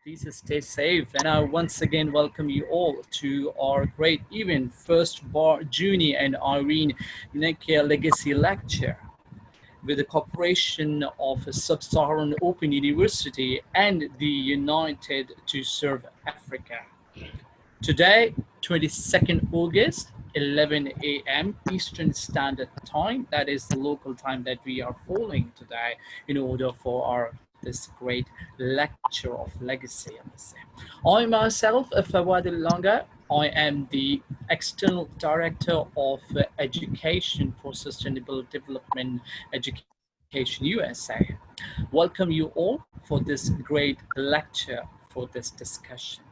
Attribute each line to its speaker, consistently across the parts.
Speaker 1: Please stay safe. And I once again welcome you all to our great event, first Barr, Juni and Irene Menakaya Legacy Lecture with the cooperation of Sub-Saharan Open University and the United to Serve Africa. Today, 22nd August, 11 a.m. Eastern Standard Time. That is the local time that we are following today in order for our this great lecture of legacy. I must say. I myself, Fawad Langa, I am the External Director of Education for Sustainable Development Education USA. Welcome you all for this great lecture for this discussion.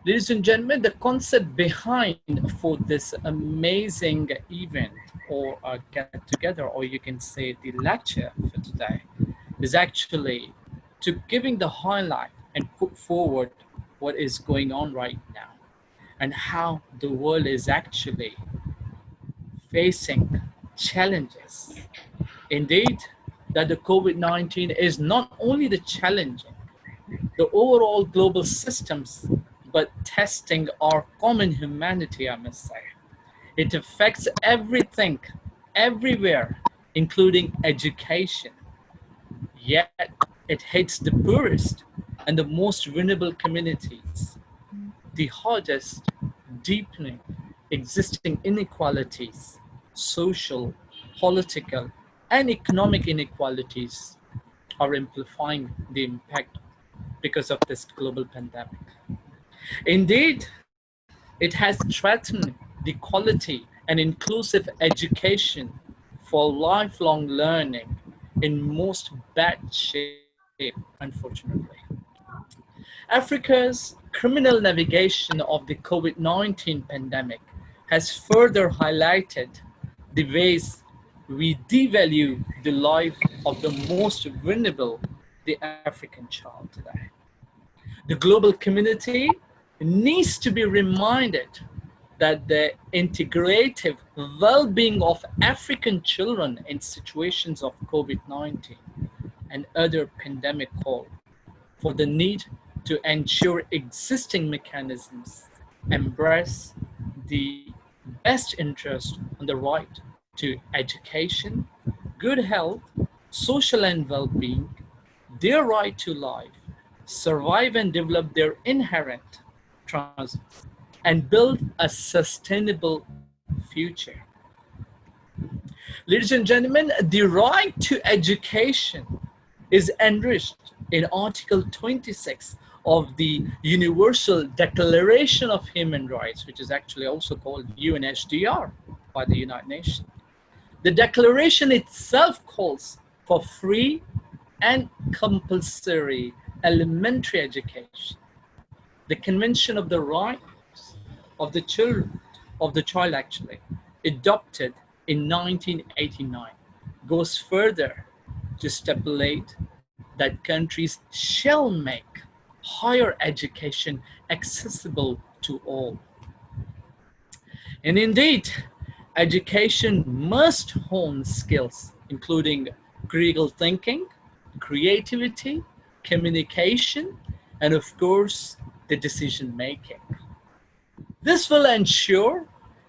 Speaker 1: Ladies and gentlemen, the concept behind for this amazing event or a get together, or you can say the lecture for today, is actually to giving the highlight and put forward what is going on right now and how the world is actually facing challenges. Indeed, that the COVID-19 is not only the challenging, the overall global systems, but testing our common humanity, I must say. It affects everything, everywhere, including education. Yet it hits the poorest and the most vulnerable communities, the hardest, deepening existing inequalities, social, political, and economic inequalities are amplifying the impact because of this global pandemic. Indeed, it has threatened the quality and inclusive education for lifelong learning in most bad shape, unfortunately. Africa's criminal navigation of the COVID-19 pandemic has further highlighted the ways we devalue the life of the most vulnerable, the African child today. The global community needs to be reminded that the integrative well-being of African children in situations of COVID-19 and other pandemic call for the need to ensure existing mechanisms embrace the best interest on the right to education, good health, social and well-being, their right to life, survive and develop their inherent trans and build a sustainable future. Ladies and gentlemen, the right to education is enriched in Article 26 of the Universal Declaration of Human Rights, which is actually also called UNHDR by the United Nations. The declaration itself calls for free and compulsory elementary education. The Convention of the Rights of the Child actually, adopted in 1989, goes further to stipulate that countries shall make higher education accessible to all. And indeed, education must hone skills, including critical thinking, creativity, communication, and of course, the decision making. This will ensure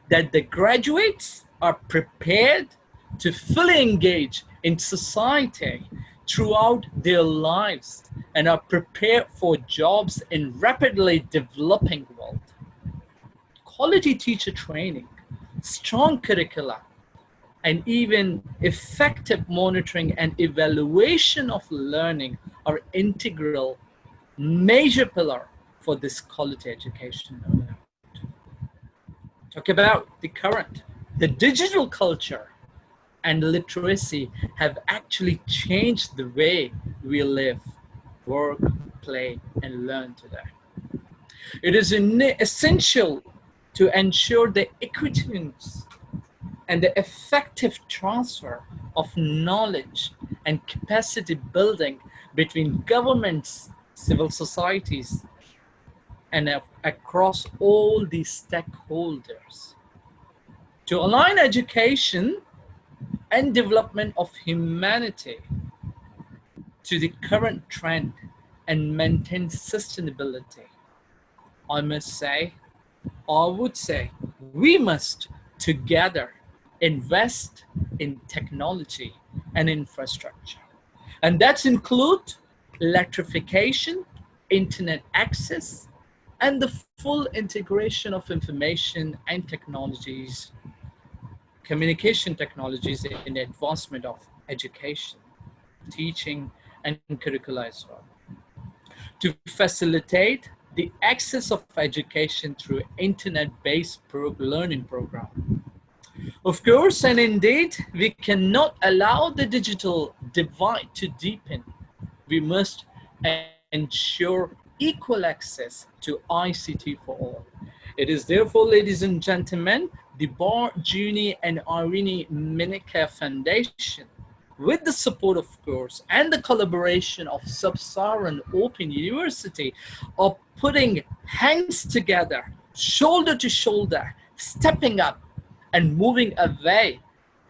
Speaker 1: that the graduates are prepared to fully engage in society throughout their lives and are prepared for jobs in rapidly developing world. Quality teacher training, strong curricula, and even effective monitoring and evaluation of learning are integral major pillar for this quality education. No doubt. Talk about the current, the digital culture and literacy have actually changed the way we live, work, play, and learn today. It is essential to ensure the equitance and the effective transfer of knowledge and capacity building between governments, civil societies, and across all these stakeholders. To align education and development of humanity to the current trend and maintain sustainability. I must say, I would say, we must together invest in technology and infrastructure. And that include electrification, internet access, and the full integration of information and technologies, communication technologies in the advancement of education, teaching, and curricula as well, to facilitate the access of education through internet-based learning program. Of course, and indeed, we cannot allow the digital divide to deepen. We must ensure equal access to ICT for all. It is therefore, ladies and gentlemen, the Barr, Juni and Irene Menakaya Foundation, with the support, of course, and the collaboration of Sub-Saharan Open University, are putting hands together, shoulder to shoulder, stepping up and moving away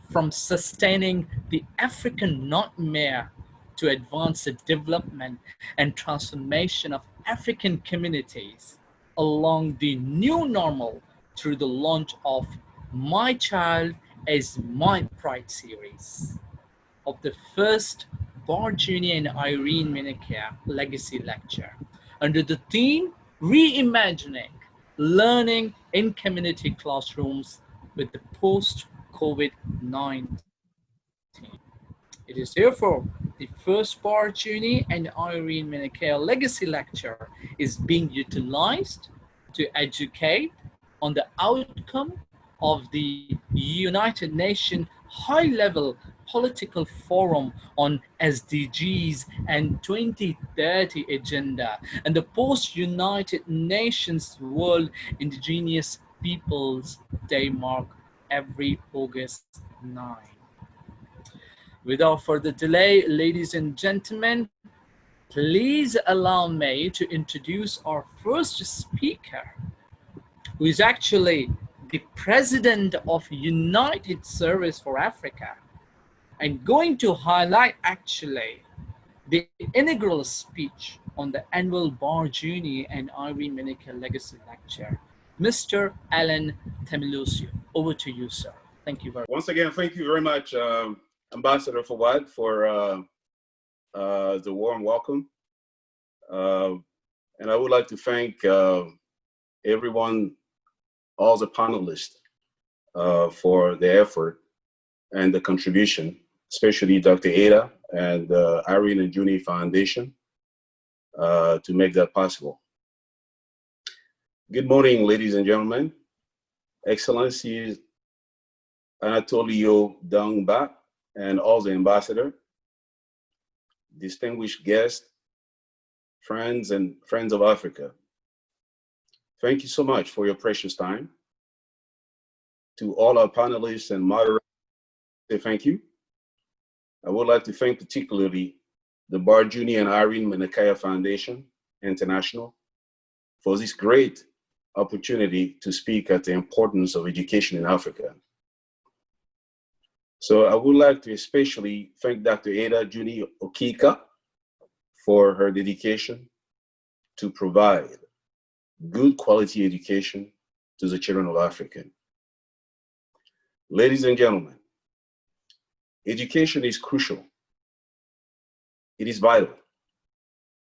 Speaker 1: from sustaining the African nightmare to advance the development and transformation of African communities along the new normal through the launch of My Child is My Pride series of the first Barr Juni and Irene Menakaya Legacy Lecture under the theme Reimagining Learning in Community Classrooms with the Post-COVID-19. It is therefore the first Barr Juni and Irene Menakaya Legacy Lecture is being utilized to educate on the outcome of the United Nations high-level political forum on SDGs and 2030 agenda and the post-United Nations World Indigenous Peoples Day mark every August 9. Without further delay, ladies and gentlemen, please allow me to introduce our first speaker, who is actually the president of United Service for Africa, and going to highlight actually the inaugural speech on the annual Barr Juni and Irene Menakaya Legacy Lecture, Mr. Alan Temilusio. Over to you, sir. Thank you very much.
Speaker 2: Once again, thank you very much, Ambassador Fawad, for the warm welcome. And I would like to thank everyone, all the panelists, for the effort and the contribution, especially Dr. Ada and Irene and Juni Foundation to make that possible. Good morning, ladies and gentlemen, Excellencies Anatolio Dangba and all the ambassador, distinguished guests, friends of Africa. Thank you so much for your precious time. To all our panelists and moderators, thank you. I would like to thank particularly the Barr Juni and Irene Menakaya Foundation International for this great opportunity to speak at the importance of education in Africa. So I would like to especially thank Dr. Ada Juni Okika for her dedication to provide good quality education to the children of Africa. Ladies and gentlemen, education is crucial. It is vital.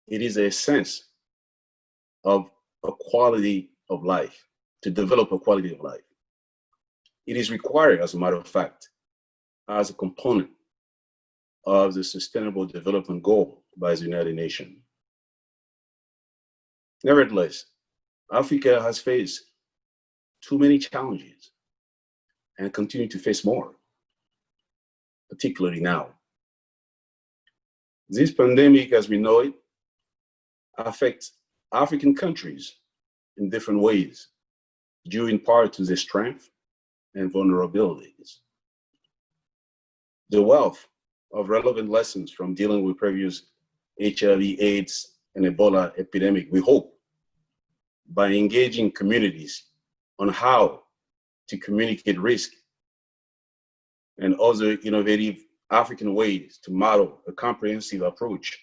Speaker 2: It is a sense of a quality of life, to develop a quality of life. It is required, as a matter of fact, as a component of the Sustainable Development Goal by the United Nations. Nevertheless, Africa has faced too many challenges and continue to face more, particularly now. This pandemic, as we know it, affects African countries in different ways, due in part to their strength and vulnerabilities. The wealth of relevant lessons from dealing with previous HIV, AIDS, and Ebola epidemic, we hope, by engaging communities on how to communicate risk and other innovative African ways to model a comprehensive approach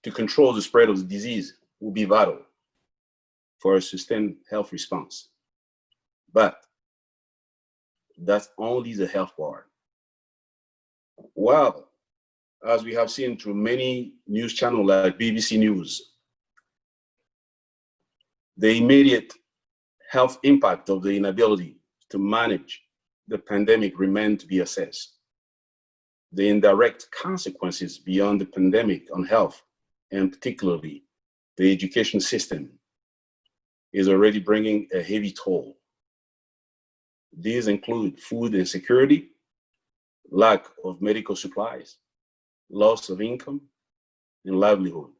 Speaker 2: to control the spread of the disease will be vital for a sustained health response. But that's only the health part. Well, as we have seen through many news channels like BBC News, the immediate health impact of the inability to manage the pandemic remain to be assessed. The indirect consequences beyond the pandemic on health, and particularly the education system, is already bringing a heavy toll. These include food insecurity, lack of medical supplies, loss of income, and livelihood.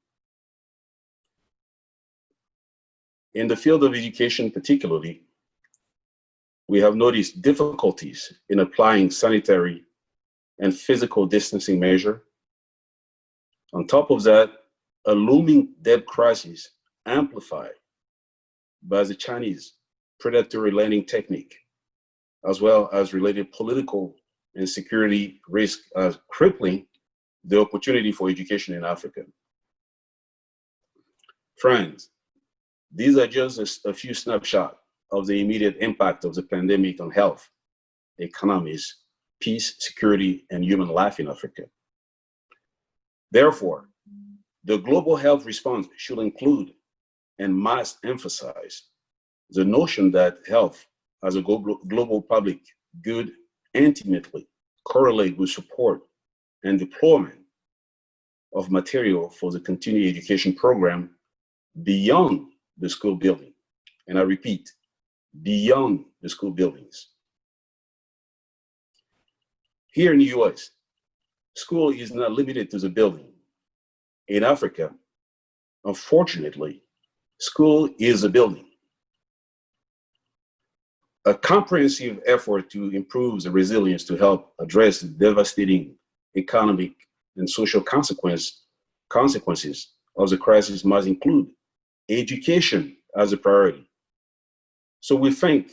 Speaker 2: In the field of education particularly, we have noticed difficulties in applying sanitary and physical distancing measures. On top of that, a looming debt crisis amplified by the Chinese predatory lending technique, as well as related political and security risks, as crippling the opportunity for education in Africa. Friends, these are just a few snapshots of the immediate impact of the pandemic on health, economies, peace, security, and human life in Africa. Therefore, the global health response should include and must emphasize the notion that health as a global public good intimately correlate with support and deployment of material for the continuing education program beyond the school building. And I repeat, beyond the school buildings. Here in the US, school is not limited to the building. In Africa, unfortunately, school is a building. A comprehensive effort to improve the resilience to help address the devastating economic and social consequences of the crisis must include education as a priority. So we thank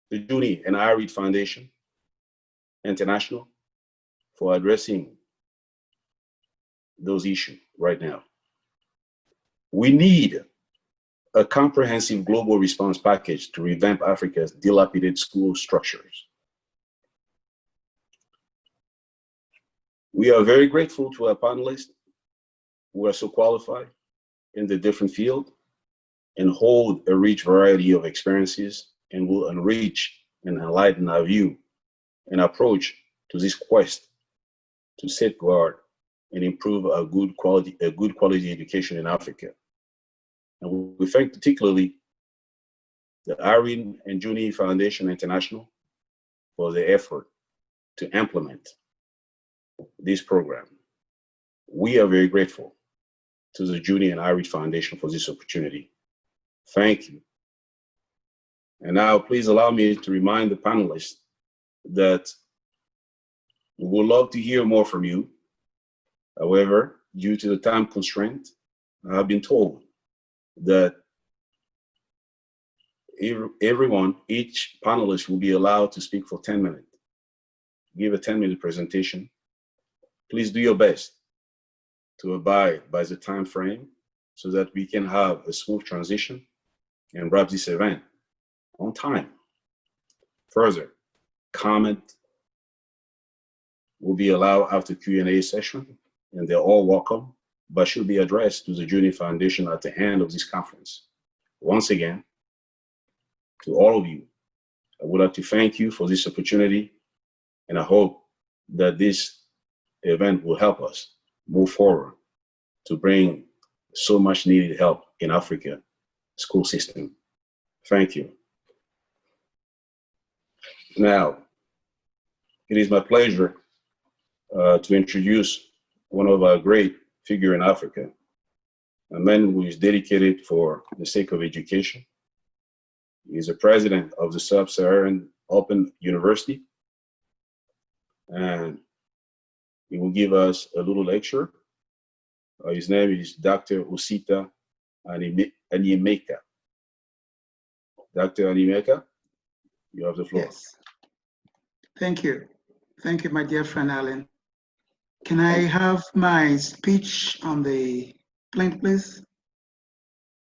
Speaker 2: the Juni and Irene Foundation International for addressing those issues right now. We need a comprehensive global response package to revamp Africa's dilapidated school structures. We are very grateful to our panelists who are so qualified in the different fields and hold a rich variety of experiences and will enrich and enlighten our view and approach to this quest to safeguard and improve a good quality education in Africa. And we thank particularly the Irene and Juni Foundation International for the effort to implement this program. We are very grateful to the Juni and Irene Foundation for this opportunity. Thank you. And now please allow me to remind the panelists that we would love to hear more from you. However, due to the time constraint, I have been told that each panelist will be allowed to speak for 10 minutes, give a 10-minute presentation. Please do your best to abide by the time frame so that we can have a smooth transition and wrap this event on time. Further, comment will be allowed after Q&A session, and they're all welcome, but should be addressed to the Juni Foundation at the end of this conference. Once again, to all of you, I would like to thank you for this opportunity, and I hope that this event will help us move forward to bring so much needed help in Africa school system. Thank you. Now, it is my pleasure to introduce one of our great figures in Africa, a man who is dedicated for the sake of education. He is the president of the Sub-Saharan Open University, and he will give us a little lecture. His name is Dr. Osita Animeka. Dr. Animeka, you have the floor.
Speaker 3: Yes. Thank you. Thank you, my dear friend Alan. Can I have my speech on the plane, please?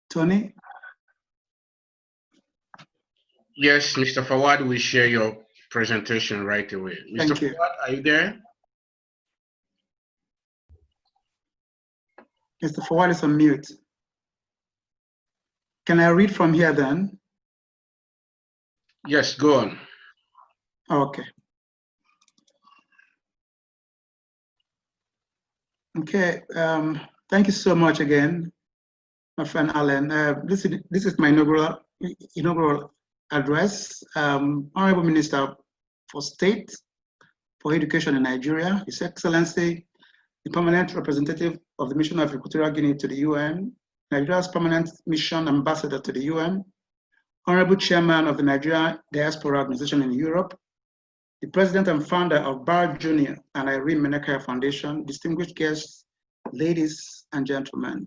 Speaker 3: Tony?
Speaker 4: Yes, Mr. Fawad will share your presentation right away. Mr.
Speaker 3: Thank you.
Speaker 4: Fawad, are you there?
Speaker 3: Mr. Fawad is on mute. Can I read from here then?
Speaker 4: Yes, go on.
Speaker 3: Okay. Okay, thank you so much again, my friend Alan. This is my inaugural address. Honorable Minister for State for Education in Nigeria, His Excellency, the Permanent Representative of the Mission of Equatorial Guinea to the UN, Nigeria's Permanent Mission Ambassador to the UN, Honorable Chairman of the Nigeria Diaspora Organization in Europe, the President and Founder of Barr, Juni and Irene Menakaya Foundation, distinguished guests, ladies and gentlemen.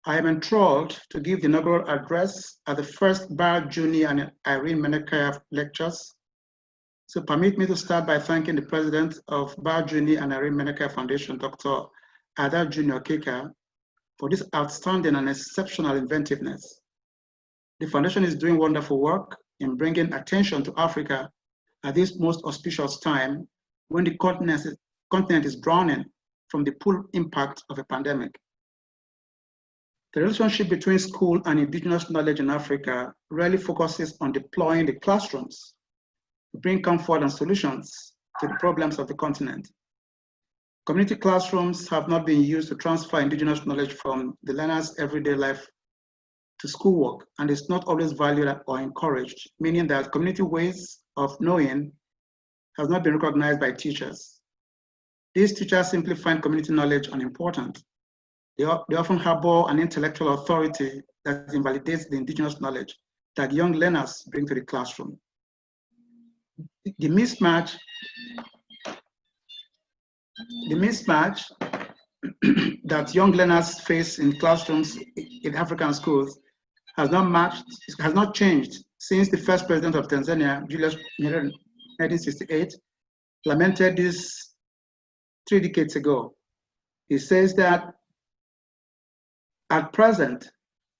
Speaker 3: I am enthralled to give the inaugural address at the first Barr, Juni and Irene Menakaya lectures. So permit me to start by thanking the President of Barr, Juni and Irene Menakaya Foundation, Dr. Ada Junior Keka, for this outstanding and exceptional inventiveness. The foundation is doing wonderful work in bringing attention to Africa at this most auspicious time when the continent is drowning from the full impact of a pandemic. The relationship between school and indigenous knowledge in Africa really focuses on deploying the classrooms to bring comfort and solutions to the problems of the continent. Community classrooms have not been used to transfer indigenous knowledge from the learner's everyday life to schoolwork, and it's not always valued or encouraged, meaning that community ways of knowing has not been recognized by teachers. These teachers simply find community knowledge unimportant. They often harbor an intellectual authority that invalidates the indigenous knowledge that young learners bring to the classroom. The mismatch that young learners face in classrooms in African schools has not changed since the first president of Tanzania, Julius Nyerere, 1968, lamented this 3 decades ago. He says that at present,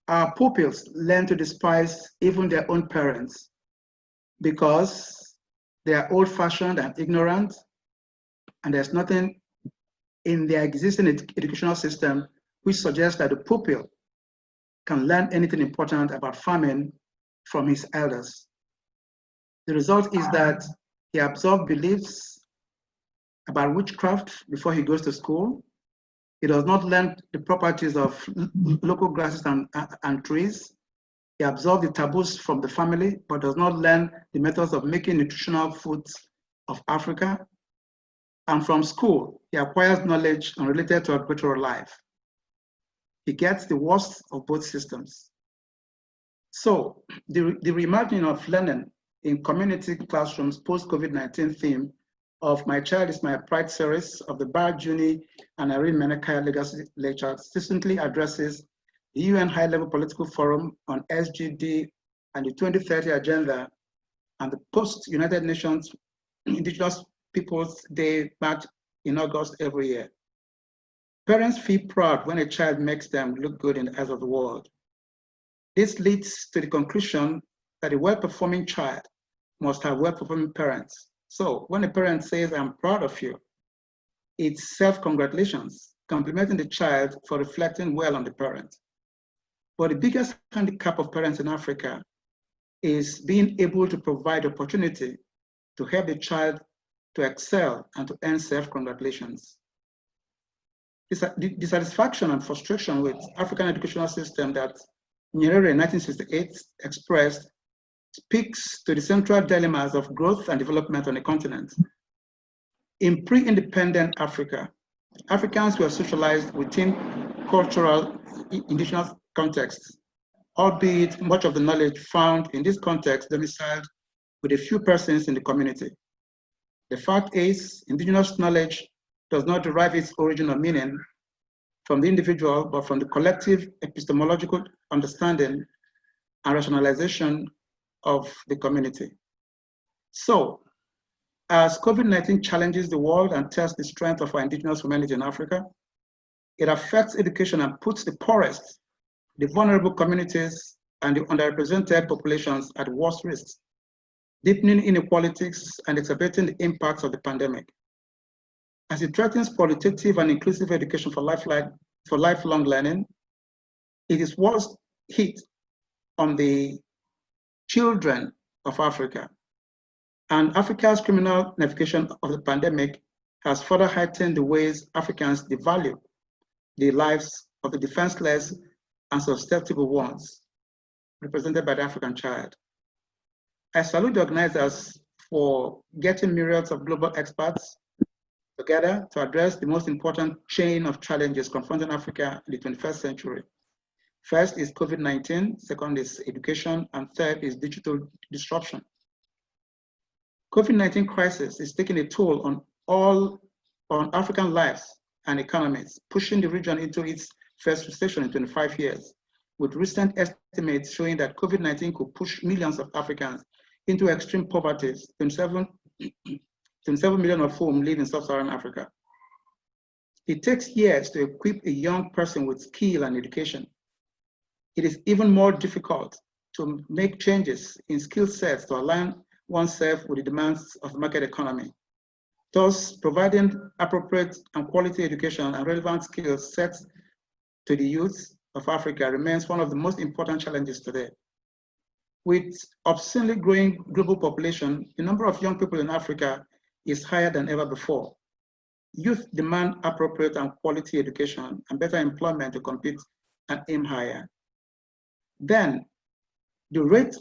Speaker 3: our pupils learn to despise even their own parents because they are old-fashioned and ignorant, and there's nothing in their existing educational system which suggests that the pupil can learn anything important about farming from his elders. The result is that he absorbs beliefs about witchcraft before he goes to school. He does not learn the properties of local grasses and trees. He absorbs the taboos from the family, but does not learn the methods of making nutritional foods of Africa. And from school, he acquires knowledge unrelated to agricultural life. He gets the worst of both systems. So the reimagining of learning in community classrooms post-COVID-19 theme of My Child is My Pride series of the Barr, Juni and Irene Menakaya Legacy Lectures recently addresses the UN High-Level Political Forum on SGD and the 2030 Agenda and the post-United Nations Indigenous Peoples Day marked in August every year. Parents feel proud when a child makes them look good in the eyes of the world. This leads to the conclusion that a well-performing child must have well-performing parents. So when a parent says, "I'm proud of you," it's self-congratulations, complimenting the child for reflecting well on the parent. But the biggest handicap of parents in Africa is being able to provide opportunity to help the child to excel and to earn self-congratulations. Dissatisfaction and frustration with African educational system that Nyerere in 1968 expressed speaks to the central dilemmas of growth and development on the continent. In pre-independent Africa, Africans were socialized within cultural indigenous contexts, albeit much of the knowledge found in this context domiciled with a few persons in the community. The fact is, indigenous knowledge does not derive its origin or meaning from the individual, but from the collective epistemological understanding and rationalization of the community. So, As COVID-19 challenges the world and tests the strength of our indigenous humanity in Africa, it affects education and puts the poorest, the vulnerable communities, and the underrepresented populations at worst risks, deepening inequalities and exacerbating the impacts of the pandemic. As it threatens qualitative and inclusive education for lifelong learning, it is worst hit on the children of Africa. And Africa's criminal navigation of the pandemic has further heightened the ways Africans devalue the lives of the defenseless and susceptible ones, represented by the African child. I salute the organizers for getting myriads of global experts together to address the most important chain of challenges confronting Africa in the 21st century. First is COVID-19, second is education, and third is digital disruption. COVID-19 crisis is taking a toll on African lives and economies, pushing the region into its first recession in 25 years, with recent estimates showing that COVID-19 could push millions of Africans into extreme poverty, 27 million of whom live in sub-Saharan Africa. It takes years to equip a young person with skill and education. It is even more difficult to make changes in skill sets to align oneself with the demands of the market economy. Thus, providing appropriate and quality education and relevant skill sets to the youth of Africa remains one of the most important challenges today. With obscenely growing global population, the number of young people in Africa is higher than ever before. Youth demand appropriate and quality education and better employment to compete and aim higher. Then, the rate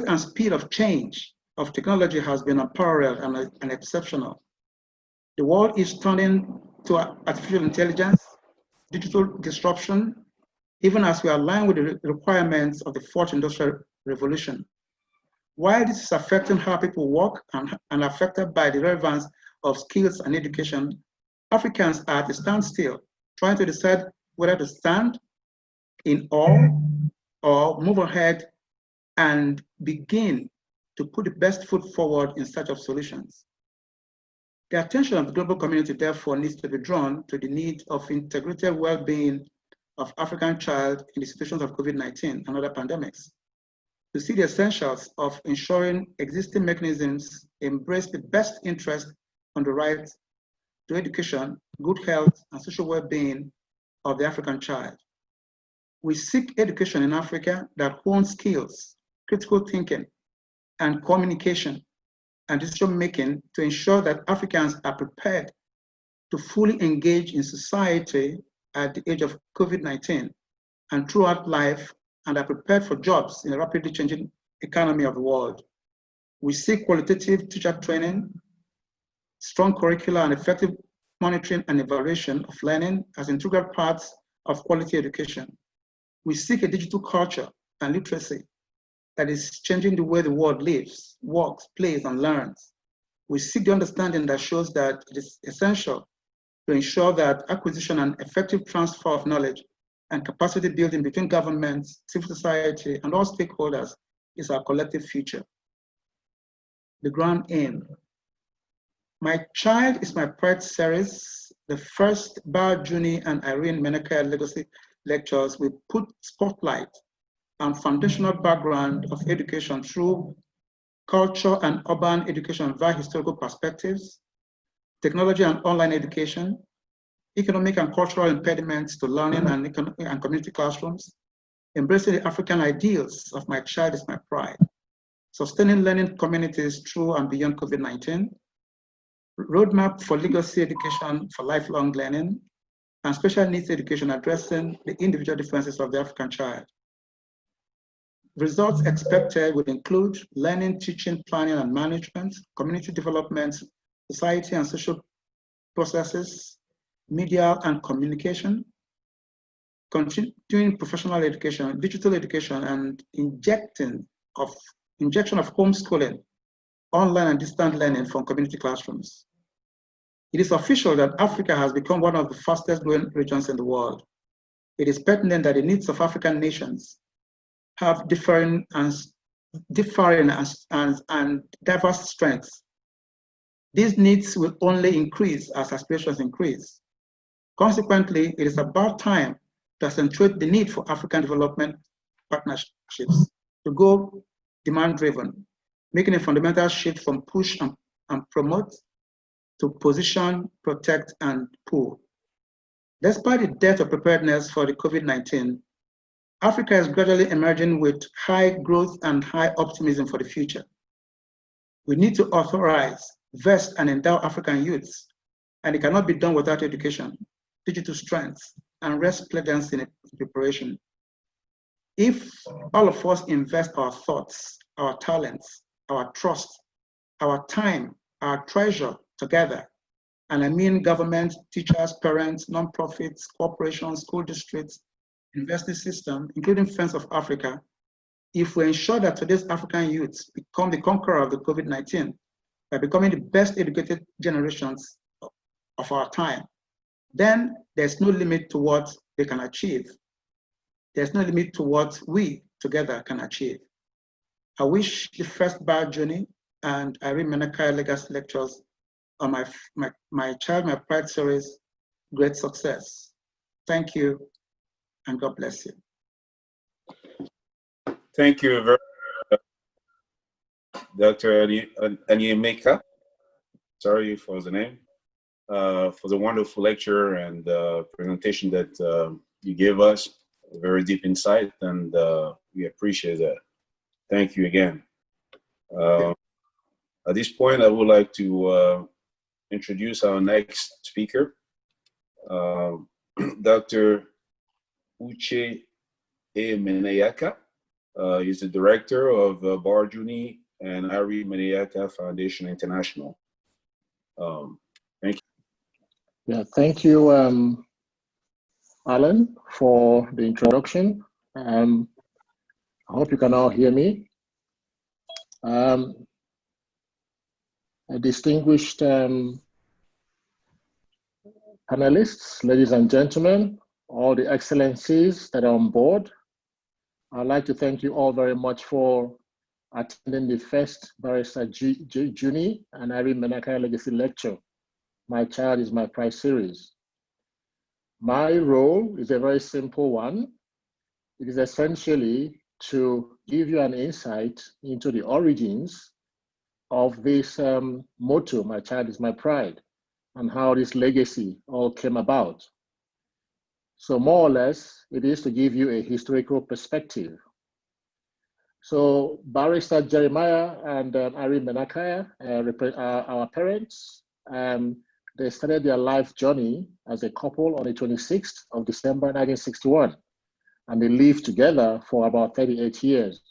Speaker 3: and speed of change of technology has been unparalleled and exceptional. The world is turning to artificial intelligence, digital disruption, even as we align with the requirements of the fourth industrial revolution. While this is affecting how people work and affected by the relevance of skills and education, Africans are at a standstill, trying to decide whether to stand in awe or move ahead and begin to put the best foot forward in search of solutions. The attention of the global community, therefore, needs to be drawn to the need of integrated well-being of African child in the situations of COVID-19 and other pandemics, to see the essentials of ensuring existing mechanisms embrace the best interest on the right to education, good health, and social well-being of the African child. We seek education in Africa that hones skills, critical thinking, and communication and decision-making to ensure that Africans are prepared to fully engage in society at the age of COVID-19 and throughout life, and are prepared for jobs in a rapidly changing economy of the world. We seek qualitative teacher training, strong curricula, and effective monitoring and evaluation of learning as integral parts of quality education. We seek a digital culture and literacy that is changing the way the world lives, works, plays, and learns. We seek the understanding that shows that it is essential to ensure that acquisition and effective transfer of knowledge and capacity building between governments, civil society, and all stakeholders is our collective future. The grand aim. My Child is My Pride series, the first Barr, Juni and Irene Menakaya Legacy lectures will put spotlight on foundational background of education through culture and urban education via historical perspectives, technology and online education, economic and cultural impediments to learning and community classrooms, embracing the African ideals of My Child is My Pride, sustaining learning communities through and beyond COVID-19, roadmap for legacy education for lifelong learning, and special needs education addressing the individual differences of the African child. Results expected would include learning, teaching, planning and management, community development, society and social processes, media and communication, continuing professional education, digital education, and injection of homeschooling, online and distant learning from community classrooms. It is official that Africa has become one of the fastest growing regions in the world. It is pertinent that the needs of African nations have differing and diverse strengths These needs will only increase as aspirations increase. Consequently, it is about time to accentuate the need for African development partnerships to go demand-driven, making a fundamental shift from push and promote to position, protect, and pull. Despite the dearth of preparedness for the COVID-19, Africa is gradually emerging with high growth and high optimism for the future. We need to authorize, vest, and endow African youths, and it cannot be done without education, digital strength, and resilience in preparation. If all of us invest our thoughts, our talents, our trust, our time, our treasure together, and I mean government, teachers, parents, nonprofits, corporations, school districts, university system, including Friends of Africa, if we ensure that today's African youths become the conqueror of the COVID-19 by becoming the best educated generations of our time, then there's no limit to what they can achieve. There's no limit to what we together can achieve. I wish the first Barr, Juni and Irene Menakaya Legacy Lectures on my Child, My Pride series great success. Thank you, and God bless you.
Speaker 2: Thank you very much, Dr. Anyemeka. Sorry for the name. For the wonderful lecture and presentation that you gave us. Very deep insight, and we appreciate that. Thank you again. At this point, I would like to introduce our next speaker, Dr. Uche Menakaya. He's the director of Barr, Juni and Irene Menakaya Foundation International. Thank you.
Speaker 5: Yeah, thank you, Alan, for the introduction. I hope you can all hear me. Distinguished panelists, ladies and gentlemen, all the excellencies that are on board, I'd like to thank you all very much for attending the first Barrister Juni and Irene Menakaya Legacy Lecture, My Child is My Pride series. My role is a very simple one. It is essentially to give you an insight into the origins of this motto, My Child is My Pride, and how this legacy all came about. So more or less, it is to give you a historical perspective. So Barrister Jeremiah and Irene Menakaya are our parents. They started their life journey as a couple on the 26th of December 1961, and they lived together for about 38 years.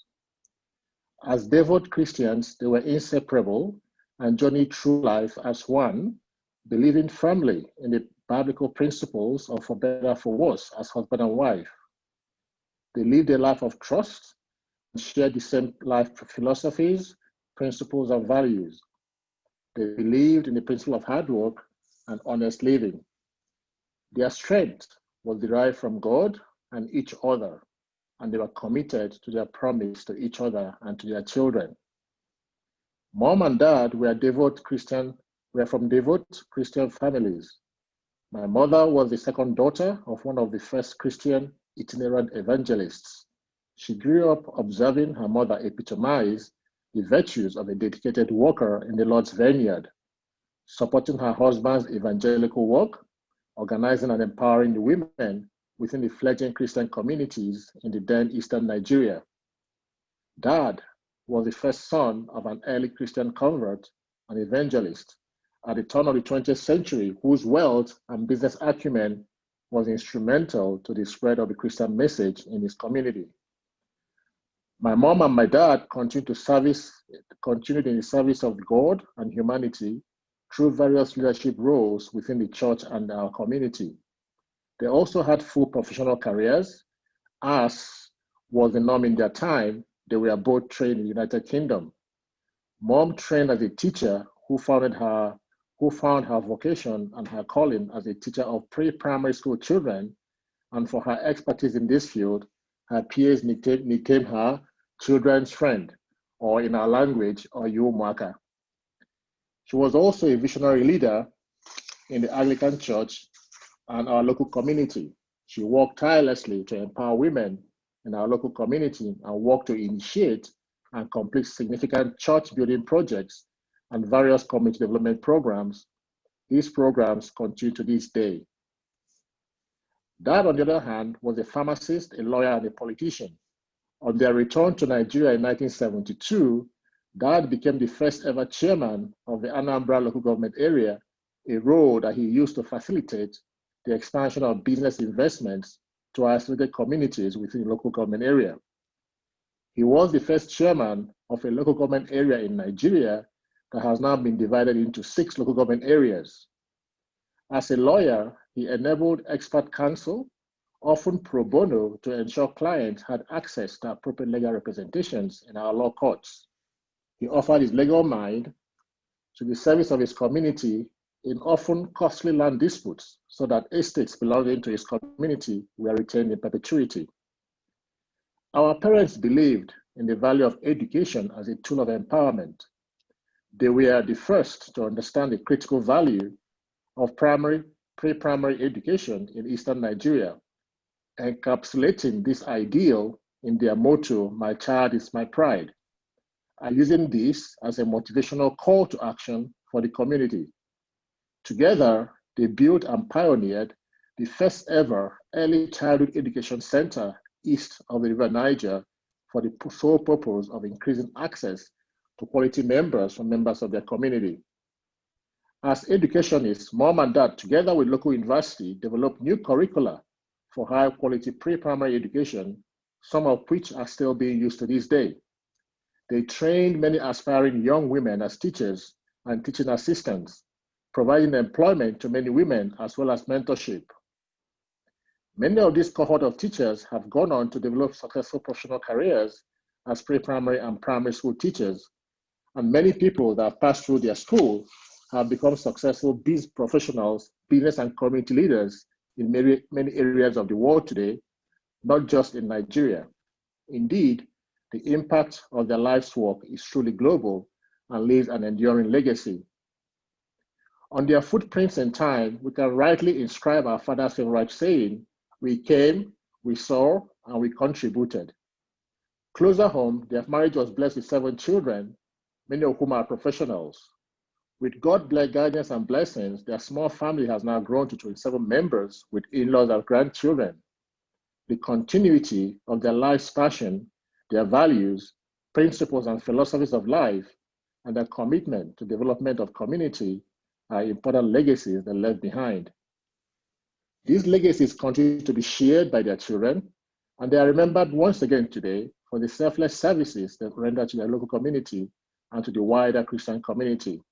Speaker 5: As devout Christians, they were inseparable and journeyed through life as one, believing firmly in the biblical principles of for better, for worse, as husband and wife. They lived a life of trust and shared the same life philosophies, principles, and values. They believed in the principle of hard work and honest living. Their strength was derived from God and each other, and they were committed to their promise to each other and to their children. Mom and dad were from devout Christian families. My mother was the second daughter of one of the first Christian itinerant evangelists. She grew up observing her mother epitomize the virtues of a dedicated worker in the Lord's vineyard, supporting her husband's evangelical work, organizing and empowering the women within the fledgling Christian communities in the then Eastern Nigeria. Dad was the first son of an early Christian convert and evangelist at the turn of the 20th century, whose wealth and business acumen was instrumental to the spread of the Christian message in his community. My mom and my dad continued in the service of God and humanity through various leadership roles within the church and our community. They also had full professional careers, as was the norm in their time. They were both trained in the United Kingdom. Mom trained as a teacher who found her vocation and her calling as a teacher of pre-primary school children, and for her expertise in this field, her peers nicknamed her children's friend, or in our language, or Yumwaka. She was also a visionary leader in the Anglican Church and our local community. She worked tirelessly to empower women in our local community and worked to initiate and complete significant church building projects and various community development programs. These programs continue to this day. Dad, on the other hand, was a pharmacist, a lawyer, and a politician. On their return to Nigeria in 1972, Dad became the first ever chairman of the Anambra local government area, a role that he used to facilitate the expansion of business investments to isolated communities within the local government area. He was the first chairman of a local government area in Nigeria that has now been divided into 6 local government areas. As a lawyer, he enabled expert counsel, often pro bono, to ensure clients had access to appropriate legal representations in our law courts. He offered his legal mind to the service of his community in often costly land disputes so that estates belonging to his community were retained in perpetuity. Our parents believed in the value of education as a tool of empowerment. They were the first to understand the critical value of pre-primary education in Eastern Nigeria, encapsulating this ideal in their motto, "My child is my pride," and using this as a motivational call to action for the community. Together, they built and pioneered the first ever early childhood education center east of the River Niger for the sole purpose of increasing access to quality members from members of their community. As educationists, Mom and Dad, together with local university, developed new curricula for high quality pre-primary education, some of which are still being used to this day. They trained many aspiring young women as teachers and teaching assistants, providing employment to many women as well as mentorship. Many of this cohort of teachers have gone on to develop successful professional careers as pre-primary and primary school teachers, and many people that have passed through their school have become successful business professionals, business and community leaders in many areas of the world today, not just in Nigeria. Indeed, the impact of their life's work is truly global and leaves an enduring legacy. On their footprints in time, we can rightly inscribe our father's favorite saying, "We came, we saw, and we contributed." Closer home, their marriage was blessed with 7 children, many of whom are professionals. With God-blessed guidance and blessings, their small family has now grown to 27 members with in-laws and grandchildren. The continuity of their life's passion, their values, principles, and philosophies of life, and their commitment to development of community are important legacies they left behind. These legacies continue to be shared by their children, and they are remembered once again today for the selfless services they render to their local community and to the wider Christian community.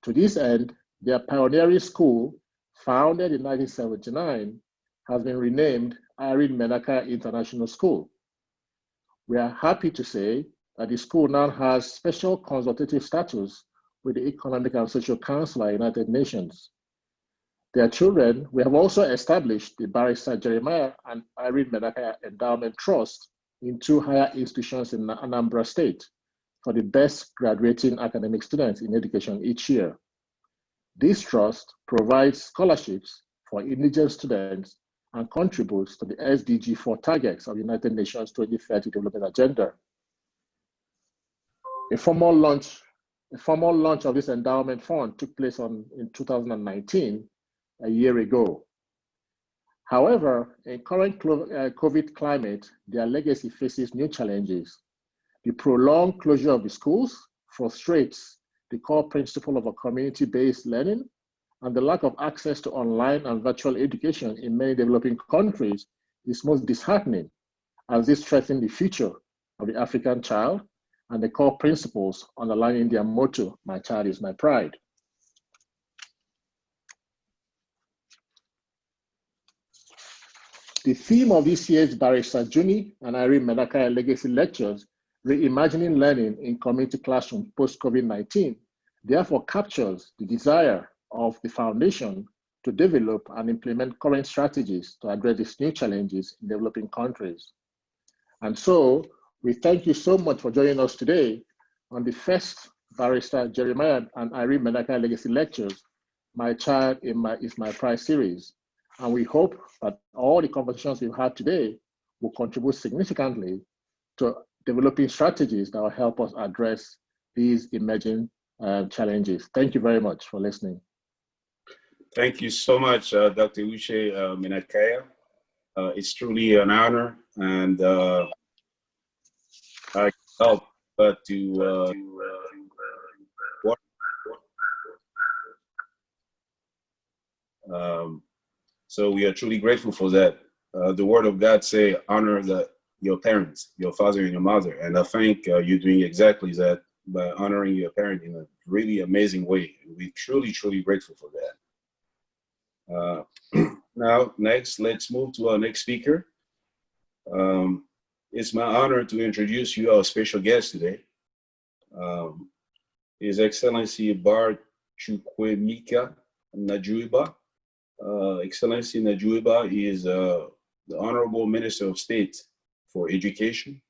Speaker 5: To this end, their pioneering school, founded in 1979, has been renamed Irene Menakaya International School. We are happy to say that the school now has special consultative status with the Economic and Social Council of the United Nations. Their children, we have also established the Barrister Jeremiah and Irene Menakaya Endowment Trust in 2 higher institutions in Anambra State for the best graduating academic students in education each year. This trust provides scholarships for indigent students and contributes to the SDG 4 targets of the United Nations 2030 Development Agenda. A formal launch of this endowment fund took place in 2019, a year ago. However, in current COVID climate, their legacy faces new challenges. The prolonged closure of the schools frustrates the core principle of a community-based learning, and the lack of access to online and virtual education in many developing countries is most disheartening, as this threatens the future of the African child and the core principles underlying their motto, "My child is my pride." The theme of this year's Barrister Juni and Irene Menakaya Legacy Lectures, Reimagining Learning in Community Classrooms Post-COVID-19, therefore captures the desire of the foundation to develop and implement current strategies to address these new challenges in developing countries. And so, we thank you so much for joining us today on the first Barrister Jeremiah and Irene Menakaya Legacy Lectures, My Child is My Prize series. And we hope that all the conversations we've had today will contribute significantly to developing strategies that will help us address these emerging challenges. Thank you very much for listening.
Speaker 2: Thank you so much, Dr. Uche Menakaya. It's truly an honor, and I can't help but to so we are truly grateful for that. The Word of God say, honor your parents, your father and your mother, and I think you're doing exactly that by honoring your parent in a really amazing way. And we're truly, truly grateful for that. Now, next, let's move to our next speaker. It's my honor to introduce you our special guest today. His Excellency Barr Chukwemeka Najuiba. Excellency Najuiba is the Honorable Minister of State for Education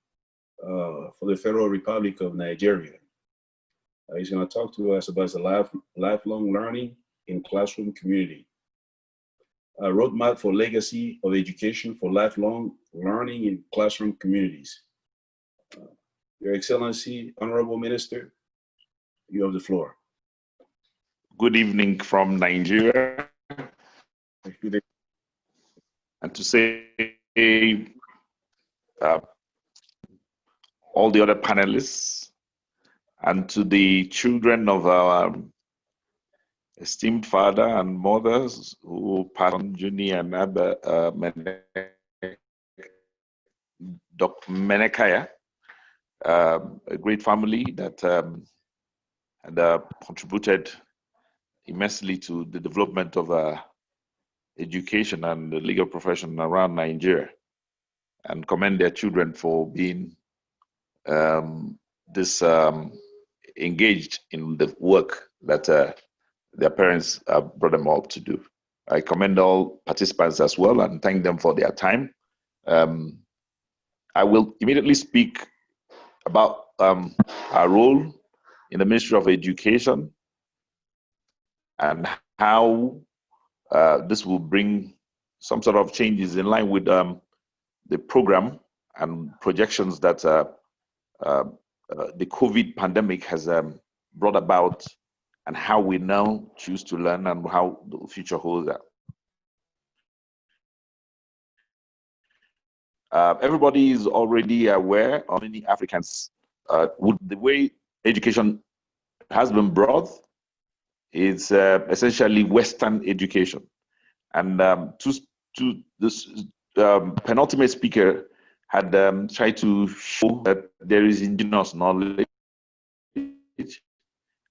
Speaker 2: for the Federal Republic of Nigeria. He's going to talk to us about the lifelong learning in classroom community. A roadmap for legacy of education for lifelong learning in classroom communities. Your Excellency, Honorable Minister, you have the floor.
Speaker 6: Good evening from Nigeria. And to say all the other panelists and to the children of our esteemed father and mothers who passed on, Juni and Dr. Menakaya, a great family that had contributed immensely to the development of education and the legal profession around Nigeria, and commend their children for being engaged in the work that their parents brought them up to do. I commend all participants as well and thank them for their time. I will immediately speak about our role in the Ministry of Education and how this will bring some sort of changes in line with the program and projections that the COVID pandemic has brought about, and how we now choose to learn and how the future holds that. Everybody is already aware of many Africans. The way education has been brought is essentially Western education. And this penultimate speaker had tried to show that there is indigenous knowledge,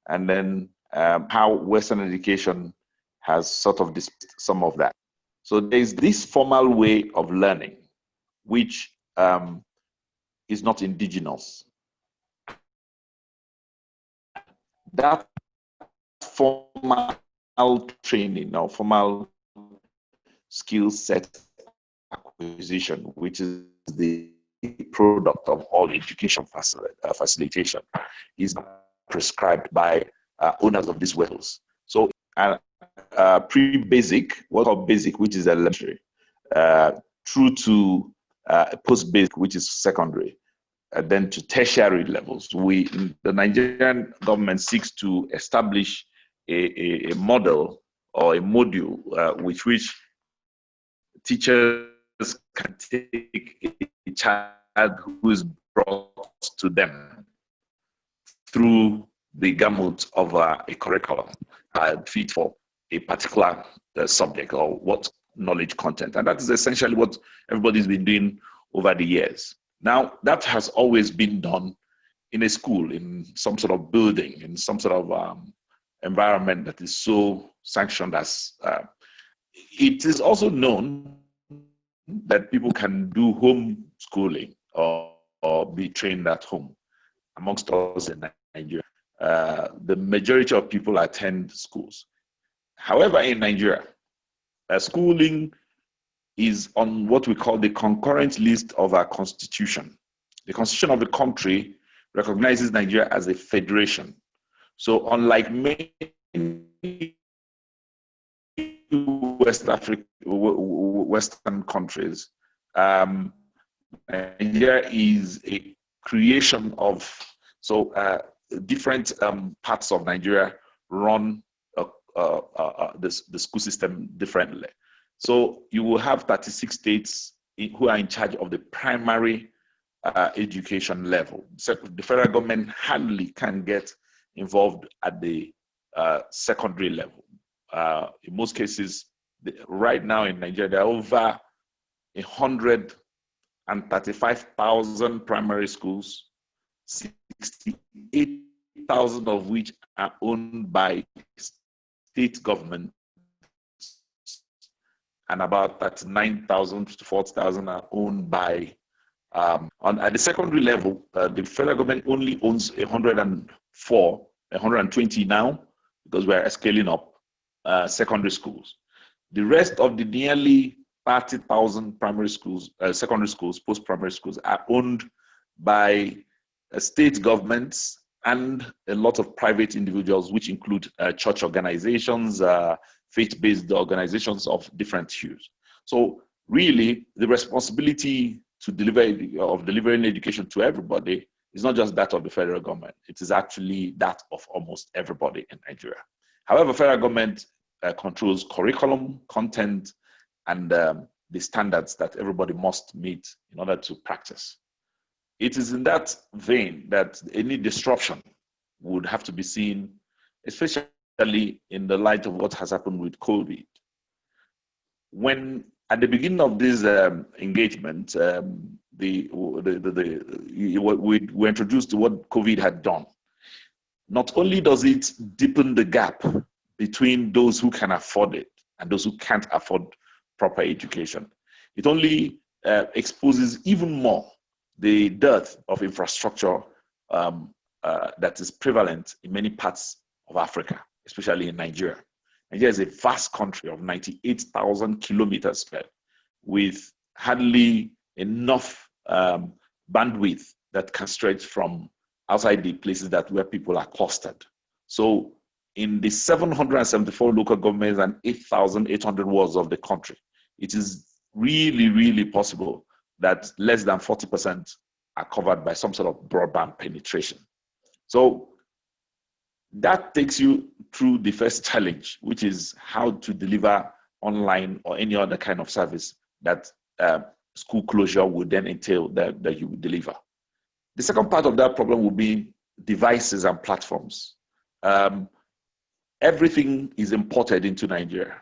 Speaker 6: and then how Western education has sort of displaced some of that. So there's this formal way of learning, which is not indigenous. That formal training or formal skill set acquisition, which is the product of all education facilitation, is prescribed by owners of these wells. So pre-basic, what we call basic, which is elementary, through to post-basic, which is secondary, and then to tertiary levels. The Nigerian government seeks to establish a model or a module with which teachers can take a child who is brought to them through the gamut of a curriculum fit for a particular subject or what knowledge content. And that is essentially what everybody's been doing over the years. Now, that has always been done in a school, in some sort of building, in some sort of environment that is so sanctioned as. It is also known that people can do home schooling or be trained at home. Amongst us in Nigeria, the majority of people attend schools. However, in Nigeria, schooling is on what we call the concurrent list of our constitution. The constitution of the country recognizes Nigeria as a federation. So unlike many Western countries, Nigeria is a creation of, different parts of Nigeria run the school system differently. So you will have 36 states who are in charge of the primary education level. So the federal government hardly can get involved at the secondary level. In most cases, right now in Nigeria, there are over 135,000 primary schools, 68,000 of which are owned by state government, and about 39,000 to 40,000 are owned by, at the secondary level, the federal government only owns 120 now, because we're scaling up secondary schools. The rest of the nearly 30,000 primary schools, secondary schools, post-primary schools are owned by state governments and a lot of private individuals, which include church organizations, faith-based organizations of different hues. So really, the responsibility to delivering education to everybody is not just that of the federal government. It is actually that of almost everybody in Nigeria. However, federal government controls curriculum, content, and the standards that everybody must meet in order to practice. It is in that vein that any disruption would have to be seen, especially in the light of what has happened with COVID. When at the beginning of this engagement, we introduced to what COVID had done. Not only does it deepen the gap between those who can afford it and those who can't afford proper education, it only exposes even more the dearth of infrastructure that is prevalent in many parts of Africa, especially in Nigeria. Nigeria is a vast country of 98,000 kilometers square, with hardly enough bandwidth that can stretch from outside the places where people are clustered. So in the 774 local governments and 8,800 wards of the country, it is really, really possible that less than 40% are covered by some sort of broadband penetration. So that takes you through the first challenge, which is how to deliver online or any other kind of service that school closure would then entail that you would deliver. The second part of that problem will be devices and platforms. Everything is imported into Nigeria.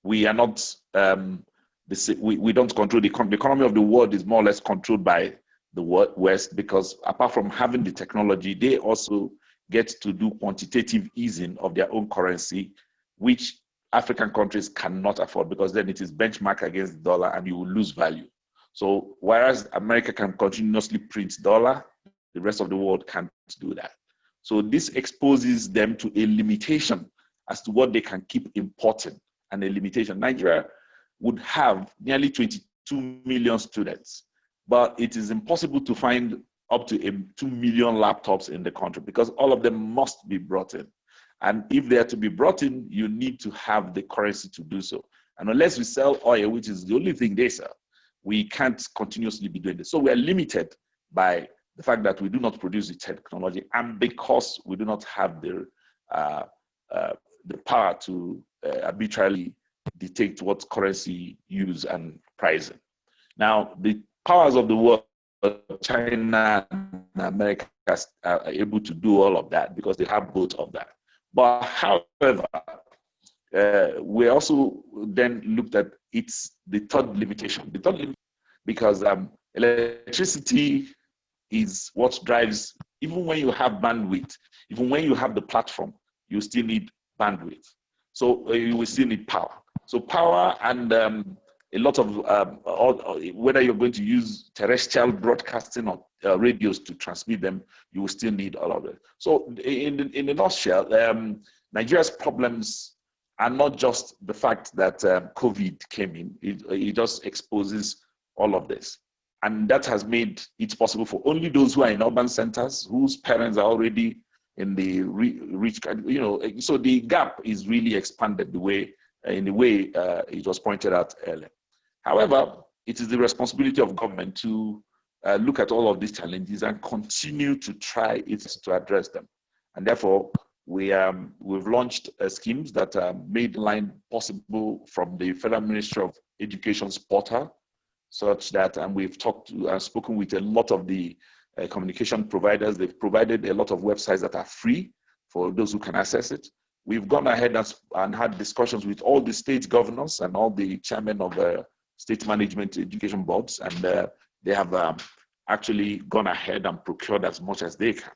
Speaker 6: We are not, we don't control the economy of the world is more or less controlled by the West, because apart from having the technology, they also get to do quantitative easing of their own currency, which African countries cannot afford, because then it is benchmarked against the dollar and you will lose value. So whereas America can continuously print dollar, the rest of the world can't do that. So this exposes them to a limitation as to what they can keep importing, and a limitation. Nigeria would have nearly 22 million students, but it is impossible to find up to 2 million laptops in the country, because all of them must be brought in. And if they are to be brought in, you need to have the currency to do so. And unless we sell oil, which is the only thing they sell, we can't continuously be doing this. So we are limited by the fact that we do not produce the technology, and because we do not have the power to arbitrarily dictate what currency use and pricing. Now, the powers of the world, China and America, are able to do all of that because they have both of that. But however, we also then looked at the third limitation. The third limitation, because electricity is what drives, even when you have bandwidth, even when you have the platform, you still need bandwidth. So you will still need power. So power and a lot of, whether you're going to use terrestrial broadcasting or radios to transmit them, you will still need all of it. So in a nutshell, Nigeria's problems are not just the fact that COVID came in. It just exposes all of this. And that has made it possible for only those who are in urban centers, whose parents are already in the rich, so the gap is really expanded the way, in the way it was pointed out earlier. However, it is the responsibility of government to look at all of these challenges and continue to try to address them. And therefore, we've launched schemes that made line possible from the Federal Ministry of Education's portal, such that, and we've talked to and spoken with a lot of the communication providers. They've provided a lot of websites that are free for those who can access it. We've gone ahead and had discussions with all the state governors and all the chairmen of state management education boards, and they have actually gone ahead and procured as much as they can.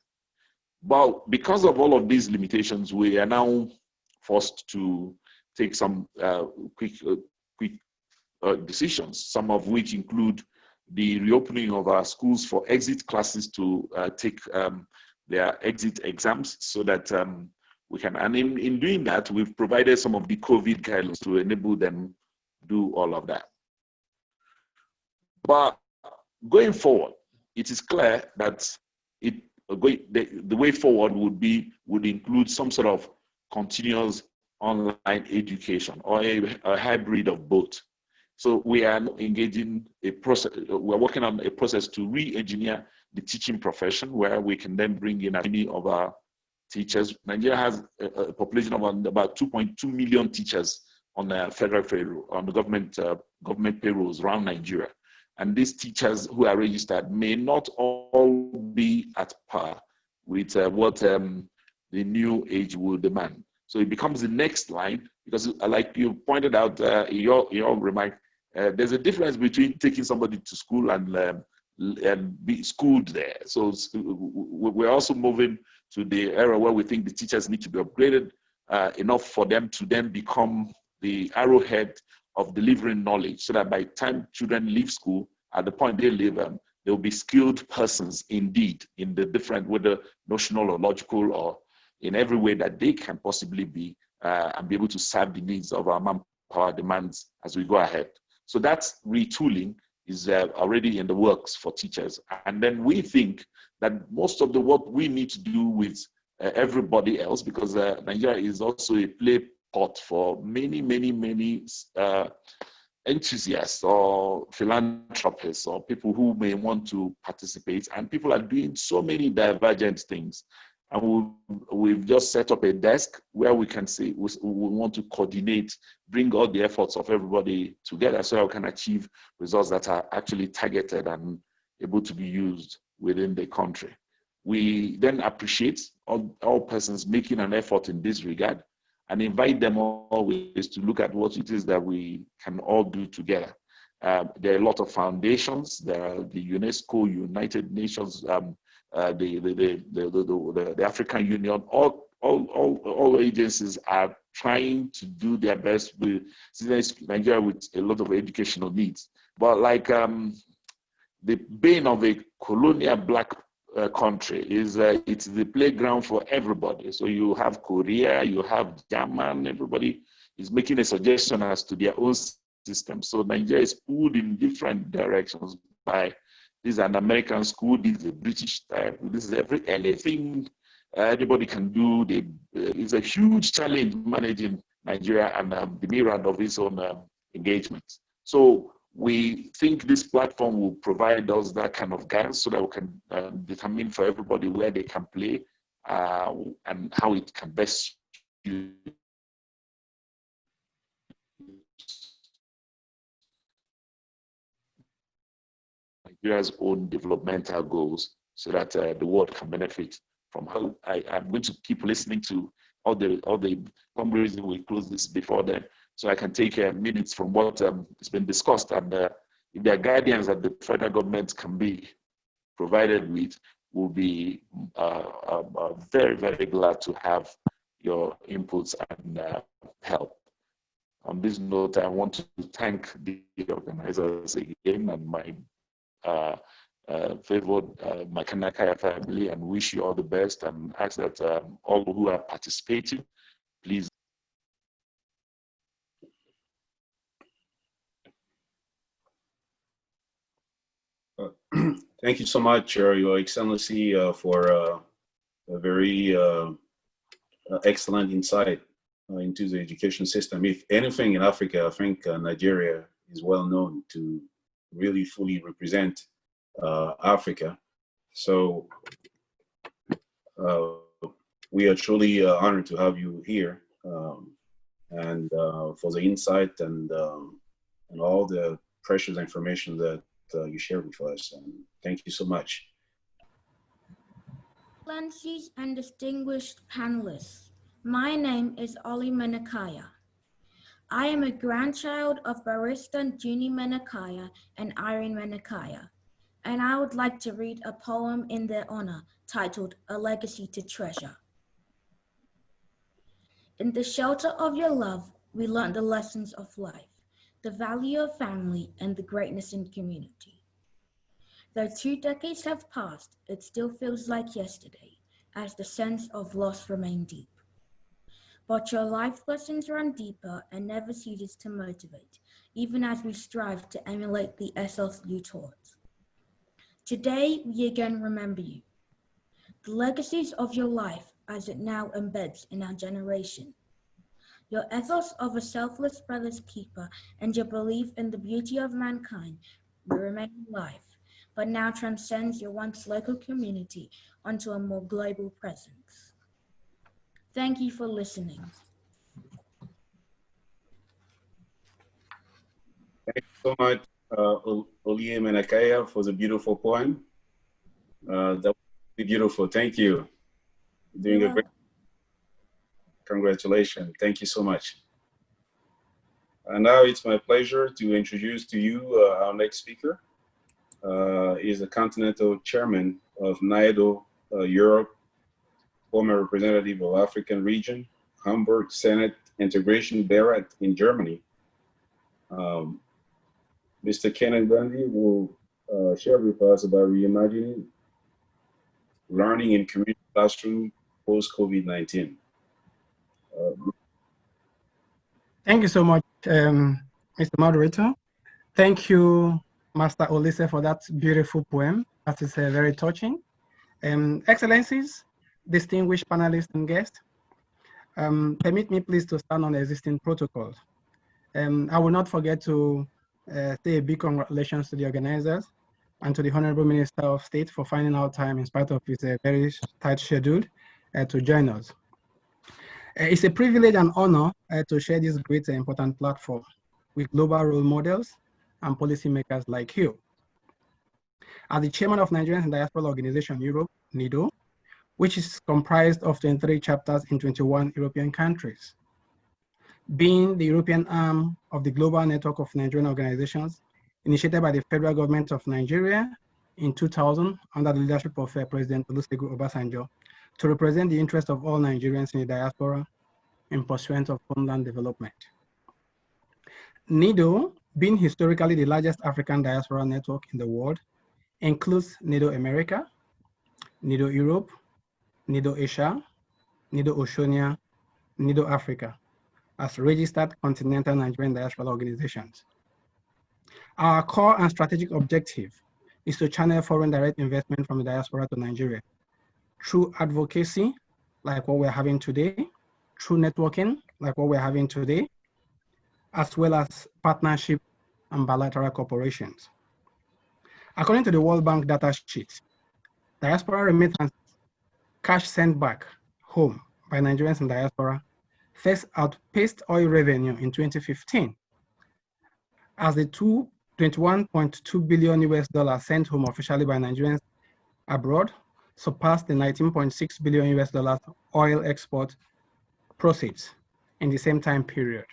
Speaker 6: But because of all of these limitations, we are now forced to take some quick decisions, some of which include the reopening of our schools for exit classes to take their exit exams, so that we can, and in doing that, we've provided some of the COVID guidelines to enable them do all of that. But going forward, it is clear that the way forward would include some sort of continuous online education, or a hybrid of both. So we are engaging a process. We're working on a process to re-engineer the teaching profession, where we can then bring in as many of our teachers. Nigeria has a population of about 2.2 million teachers on the federal payroll, on the government payrolls around Nigeria. And these teachers who are registered may not all be at par with what the new age will demand. So it becomes the next line, because like you pointed out in your remark, there's a difference between taking somebody to school and be schooled there. So we're also moving to the era where we think the teachers need to be upgraded enough for them to then become the arrowhead of delivering knowledge, so that by the time children leave school, at the point they leave, they'll be skilled persons indeed, in the different, whether notional or logical, or in every way that they can possibly be, and be able to serve the needs of our manpower demands as we go ahead. So that retooling is already in the works for teachers. And then we think that most of the work we need to do with everybody else, because Nigeria is also a play pot for many enthusiasts or philanthropists or people who may want to participate, and people are doing so many divergent things. And we've just set up a desk where we can say we want to coordinate, bring all the efforts of everybody together, so that we can achieve results that are actually targeted and able to be used within the country. We then appreciate all persons making an effort in this regard, and invite them always to look at what it is that we can all do together. There are a lot of foundations. There are the UNESCO, United Nations, the African Union. All agencies are trying to do their best with Nigeria with a lot of educational needs. But like the bane of a colonial black country is it's the playground for everybody. So you have Korea, you have German, everybody is making a suggestion as to their own system. So Nigeria is pulled in different directions by this is an American school, this is a British type, this is anything anybody can do. It's a huge challenge managing Nigeria and the myriad of its own engagements. So we think this platform will provide us that kind of guidance, so that we can determine for everybody where they can play and how it can best use Nigeria's own developmental goals, so that the world can benefit from how I'm going to keep listening to all the some reason we close this before then, so I can take minutes from what has been discussed, and if there are guidance that the federal government can be provided with, we'll be very, very glad to have your inputs and help. On this note, I want to thank the organizers again and my favored Menakaya family, and wish you all the best, and ask that all who are participating, please.
Speaker 2: Thank you so much, Your Excellency, for a very excellent insight into the education system. If anything in Africa, I think Nigeria is well known to really fully represent Africa. So we are truly honored to have you here, and for the insight and all the precious information that you shared with us. And thank you so much.
Speaker 7: Excellencies and distinguished panelists, my name is Irene Menakaya. I am a grandchild of Barrister Juni Menakaya and Irene Menakaya, and I would like to read a poem in their honor titled A Legacy to Treasure. In the shelter of your love, we learned the lessons of life, the value of family, and the greatness in community. Though 2 decades have passed, it still feels like yesterday, as the sense of loss remains deep. But your life lessons run deeper and never ceases to motivate, even as we strive to emulate the ethos you taught. Today, we again remember you. The legacies of your life as it now embeds in our generation. Your ethos of a selfless brother's keeper and your belief in the beauty of mankind will remain alive, but now transcends your once local community onto a more global presence. Thank you for listening.
Speaker 2: Thank you so much, Irene Menakaya, for the beautiful poem. That was beautiful. Thank you. You're doing a great. Congratulations. Thank you so much. And now it's my pleasure to introduce to you our next speaker. Is the Continental Chairman of NIDO Europe, former representative of African region, Hamburg Senate Integration Barr in Germany. Mr. Kenan Gandhi will share with us about reimagining learning in community classroom post-COVID-19.
Speaker 3: Thank you so much, Mr. Moderator. Thank you, Master Olise, for that beautiful poem. That is very touching. Excellencies, distinguished panelists and guests, permit me please to stand on the existing protocols. I will not forget to say a big congratulations to the organizers and to the Honorable Minister of State for finding out time in spite of his very tight schedule to join us. It's a privilege and honor to share this great and important platform with global role models and policymakers like you. As the chairman of Nigerian Diaspora Organization Europe, NIDO, which is comprised of 23 chapters in 21 European countries, being the European arm of the global network of Nigerian organizations initiated by the federal government of Nigeria in 2000 under the leadership of President Olusegun Obasanjo to represent the interests of all Nigerians in the diaspora in pursuit of homeland development. NIDO, being historically the largest African diaspora network in the world, includes NIDO America, NIDO Europe, NIDO Asia, NIDO Oceania, NIDO Africa, as registered continental Nigerian diaspora organizations. Our core and strategic objective is to channel foreign direct investment from the diaspora to Nigeria through advocacy, like what we're having today, through networking, like what we're having today, as well as partnership and bilateral corporations. According to the World Bank data sheet, diaspora remittance cash sent back home by Nigerians in diaspora first outpaced oil revenue in 2015, as the $21.2 billion US sent home officially by Nigerians abroad surpassed the $19.6 billion US oil export proceeds in the same time period.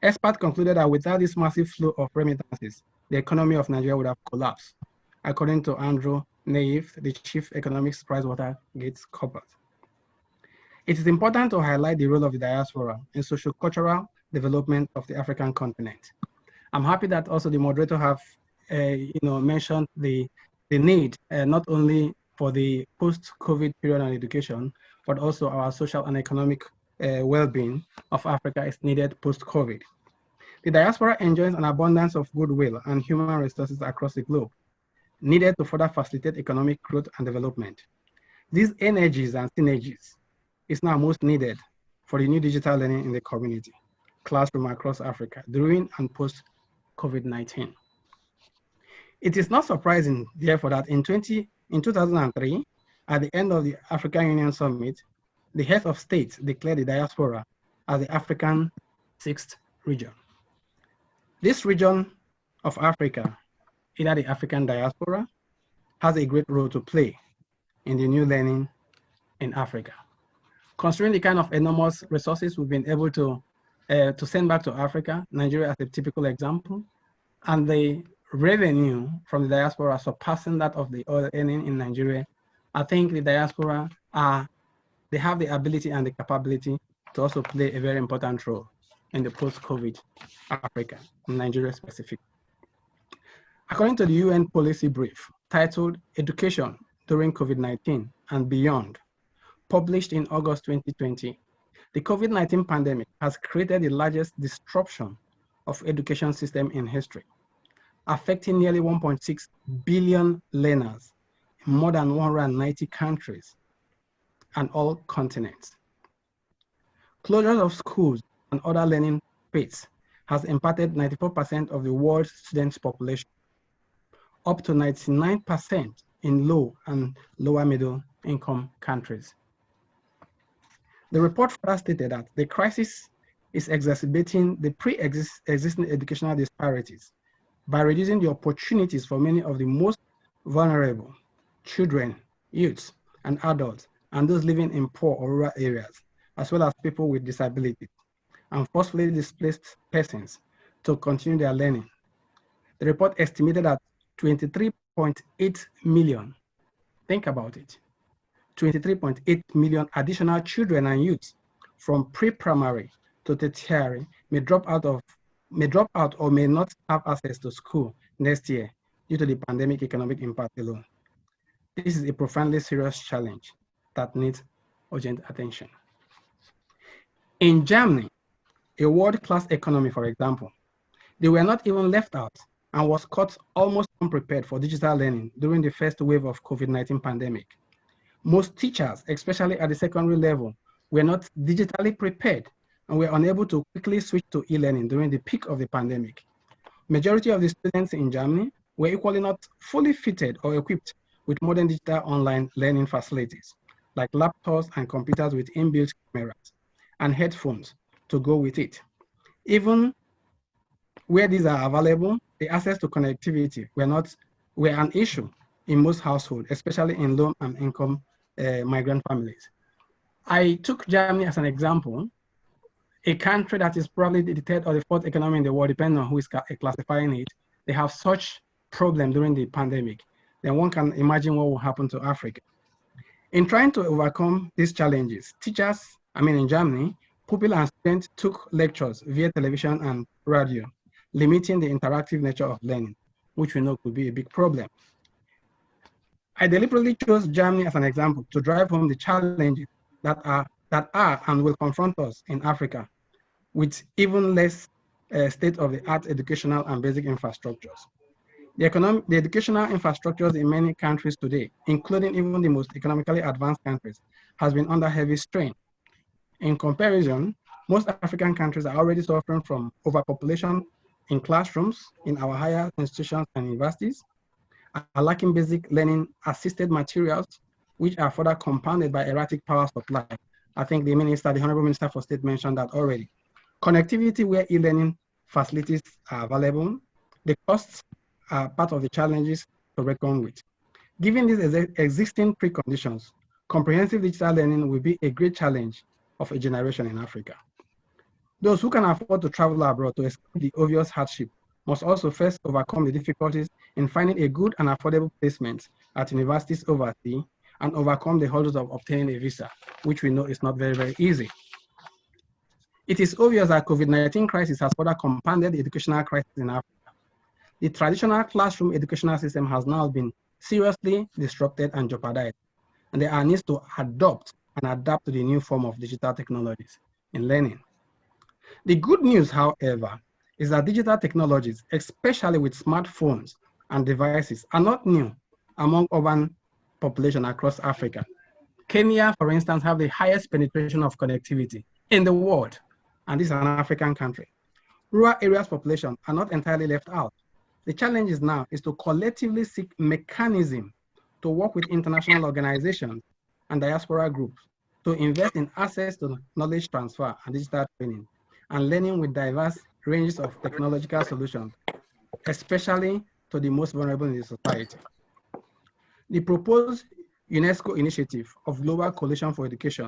Speaker 3: Experts concluded that without this massive flow of remittances, the economy of Nigeria would have collapsed, according to Andrew Naif, the chief economics Pricewaterhouse Coopers. It is important to highlight the role of the diaspora in socio-cultural development of the African continent. I'm happy that also the moderator have mentioned the need not only for the post-COVID period on education, but also our social and economic well-being of Africa is needed post-COVID. The diaspora enjoys an abundance of goodwill and human resources across the globe, needed to further facilitate economic growth and development.
Speaker 8: These energies and synergies is now most needed for the new digital learning in the community, classroom across Africa during and post COVID-19. It is not surprising, therefore, that in 2003, at the end of the African Union Summit, the heads of states declared the diaspora as the African sixth region. This region of Africa, either the African diaspora, has a great role to play in the new learning in Africa. Considering the kind of enormous resources we've been able to send back to Africa, Nigeria as a typical example, and the revenue from the diaspora surpassing that of the oil earning in Nigeria, I think the diaspora they have the ability and the capability to also play a very important role in the post-COVID Africa, Nigeria specific. According to the UN policy brief titled Education During COVID-19 and Beyond, published in August 2020, the COVID-19 pandemic has created the largest disruption of education system in history, affecting nearly 1.6 billion learners in more than 190 countries and all continents. Closure of schools and other learning spaces has impacted 94% of the world's students' population, up to 99% in low and lower middle income countries. The report further stated that the crisis is exacerbating the pre-existing educational disparities by reducing the opportunities for many of the most vulnerable children, youths, and adults, and those living in poor or rural areas, as well as people with disabilities, and forcefully displaced persons to continue their learning. The report estimated that 23.8 million, think about it, 23.8 million additional children and youths from pre-primary to tertiary may drop out or may not have access to school next year due to the pandemic economic impact alone. This is a profoundly serious challenge that needs urgent attention. In Germany, a world-class economy, for example, they were not even left out and was caught almost unprepared for digital learning during the first wave of COVID-19 pandemic. Most teachers, especially at the secondary level, were not digitally prepared and were unable to quickly switch to e-learning during the peak of the pandemic. Majority of the students in Germany were equally not fully fitted or equipped with modern digital online learning facilities, like laptops and computers with inbuilt cameras and headphones to go with it. Even where these are available, the access to connectivity were an issue in most households, especially in low and income migrant families. I took Germany as an example, a country that is probably the third or the fourth economy in the world, depending on who is classifying it. They have such problem during the pandemic. Then one can imagine what will happen to Africa. In trying to overcome these challenges, teachers, in Germany, pupils and students took lectures via television and radio, limiting the interactive nature of learning, which we know could be a big problem. I deliberately chose Germany as an example to drive home the challenges that are and will confront us in Africa with even less state-of-the-art educational and basic infrastructures. The educational infrastructures in many countries today, including even the most economically advanced countries, has been under heavy strain. In comparison, most African countries are already suffering from overpopulation in classrooms, in our higher institutions and universities, are lacking basic learning assisted materials, which are further compounded by erratic power supply. I think the Honorable Minister for State mentioned that already. Connectivity where e-learning facilities are available, the costs are part of the challenges to reckon with. Given these existing preconditions, comprehensive digital learning will be a great challenge of a generation in Africa. Those who can afford to travel abroad to escape the obvious hardship must also first overcome the difficulties in finding a good and affordable placement at universities overseas and overcome the hurdles of obtaining a visa, which we know is not very, very easy. It is obvious that COVID-19 crisis has further compounded the educational crisis in Africa. The traditional classroom educational system has now been seriously disrupted and jeopardized, and there are needs to adopt and adapt to the new form of digital technologies in learning. The good news, however, is that digital technologies, especially with smartphones and devices, are not new among urban population across Africa. Kenya, for instance, have the highest penetration of connectivity in the world, and this is an African country. Rural areas population are not entirely left out. The challenge is now is to collectively seek mechanism to work with international organizations and diaspora groups to invest in access to knowledge transfer and digital training and learning with diverse ranges of technological solutions, especially to the most vulnerable in the society. The proposed UNESCO initiative of Global Coalition for Education,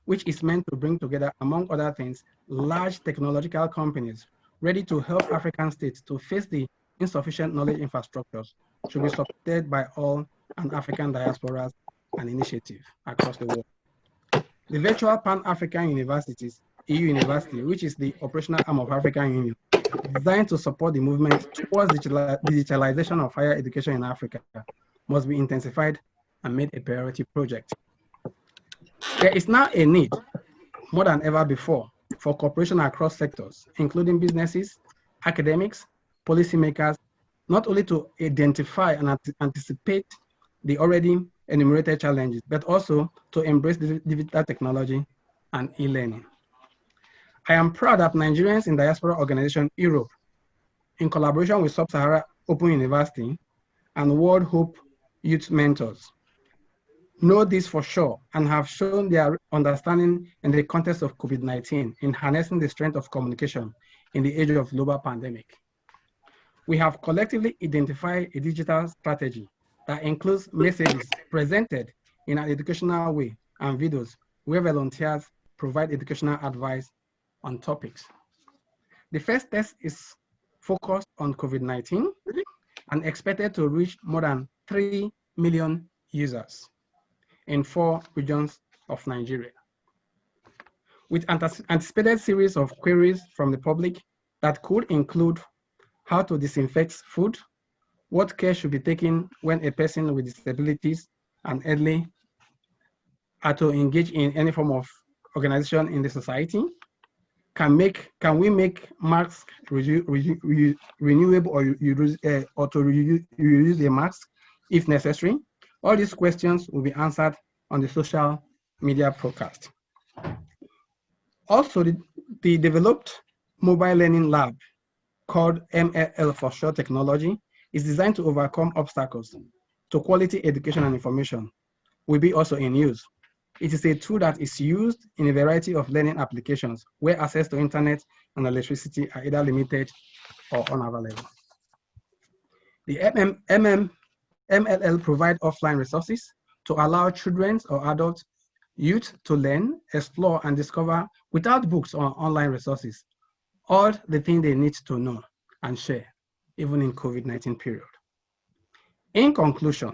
Speaker 8: which is meant to bring together, among other things, large technological companies ready to help African states to face the insufficient knowledge infrastructures, should be supported by all and African diasporas and initiatives across the world. The virtual Pan-African Universities, EU University, which is the operational arm of African Union, designed to support the movement towards digitalization of higher education in Africa, must be intensified and made a priority project. There is now a need, more than ever before, for cooperation across sectors, including businesses, academics, policymakers, not only to identify and anticipate the already enumerated challenges, but also to embrace digital technology and e-learning. I am proud that Nigerians in Diaspora Organization Europe, in collaboration with Sub-Sahara Open University and World Hope Youth Mentors, know this for sure and have shown their understanding in the context of COVID-19 in harnessing the strength of communication in the age of global pandemic. We have collectively identified a digital strategy that includes messages presented in an educational way and videos where volunteers provide educational advice on topics. The first test is focused on COVID-19 and expected to reach more than 3 million users in 4 regions of Nigeria. With anticipated series of queries from the public that could include how to disinfect food, what care should be taken when a person with disabilities and elderly are to engage in any form of organization in the society, can we make masks renewable or to reuse a mask if necessary? All these questions will be answered on the social media broadcast. Also, the developed mobile learning lab called MLL for short technology is designed to overcome obstacles to quality education and information, will be also in use. It is a tool that is used in a variety of learning applications where access to internet and electricity are either limited or unavailable. The MLL provide offline resources to allow children or adults, youth to learn, explore, and discover without books or online resources, all the things they need to know and share, even in COVID-19 period. In conclusion,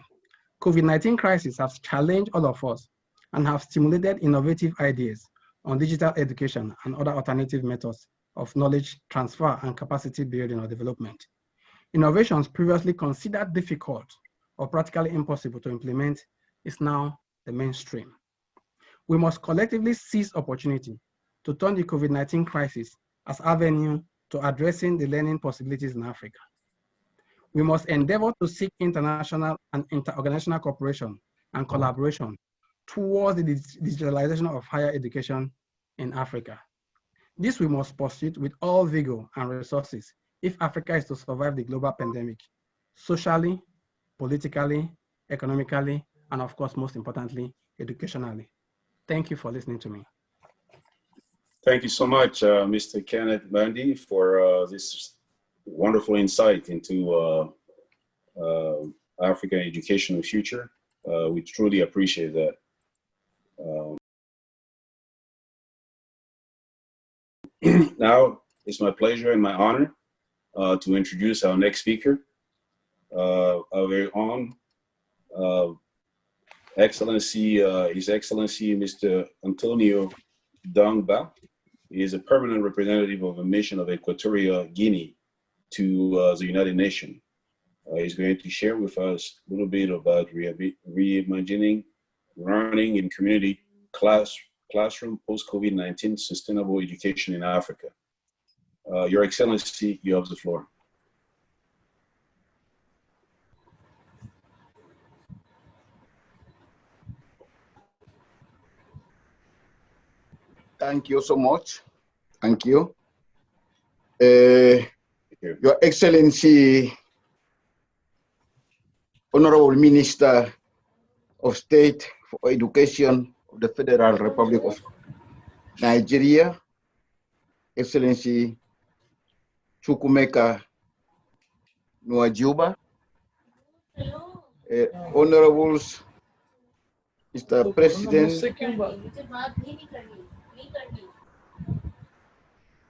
Speaker 8: COVID-19 crisis has challenged all of us and have stimulated innovative ideas on digital education and other alternative methods of knowledge transfer and capacity building or development. Innovations previously considered difficult or practically impossible to implement is now the mainstream. We must collectively seize opportunity to turn the COVID-19 crisis as avenue to addressing the learning possibilities in Africa. We must endeavor to seek international and interorganizational cooperation and collaboration towards the digitalization of higher education in Africa. This we must pursue with all vigor and resources if Africa is to survive the global pandemic, socially, politically, economically, and of course, most importantly, educationally. Thank you for listening to me.
Speaker 2: Thank you so much, Mr. Kenneth Bandi, for this wonderful insight into African educational future. We truly appreciate that. Now, it's my pleasure and my honor to introduce our next speaker, our very own Excellency, His Excellency, Mr. Antonio Dongba. He is a permanent representative of the mission of Equatorial Guinea to the United Nations. He's going to share with us a little bit about reimagining learning in community classroom post-COVID-19 sustainable education in Africa. Your Excellency, you have the floor.
Speaker 9: Thank you so much. Thank you. Your Excellency, Honorable Minister of State for Education of the Federal Republic of Nigeria, Excellency Chukwumeka Nwajuba, Honorables, Mr. President,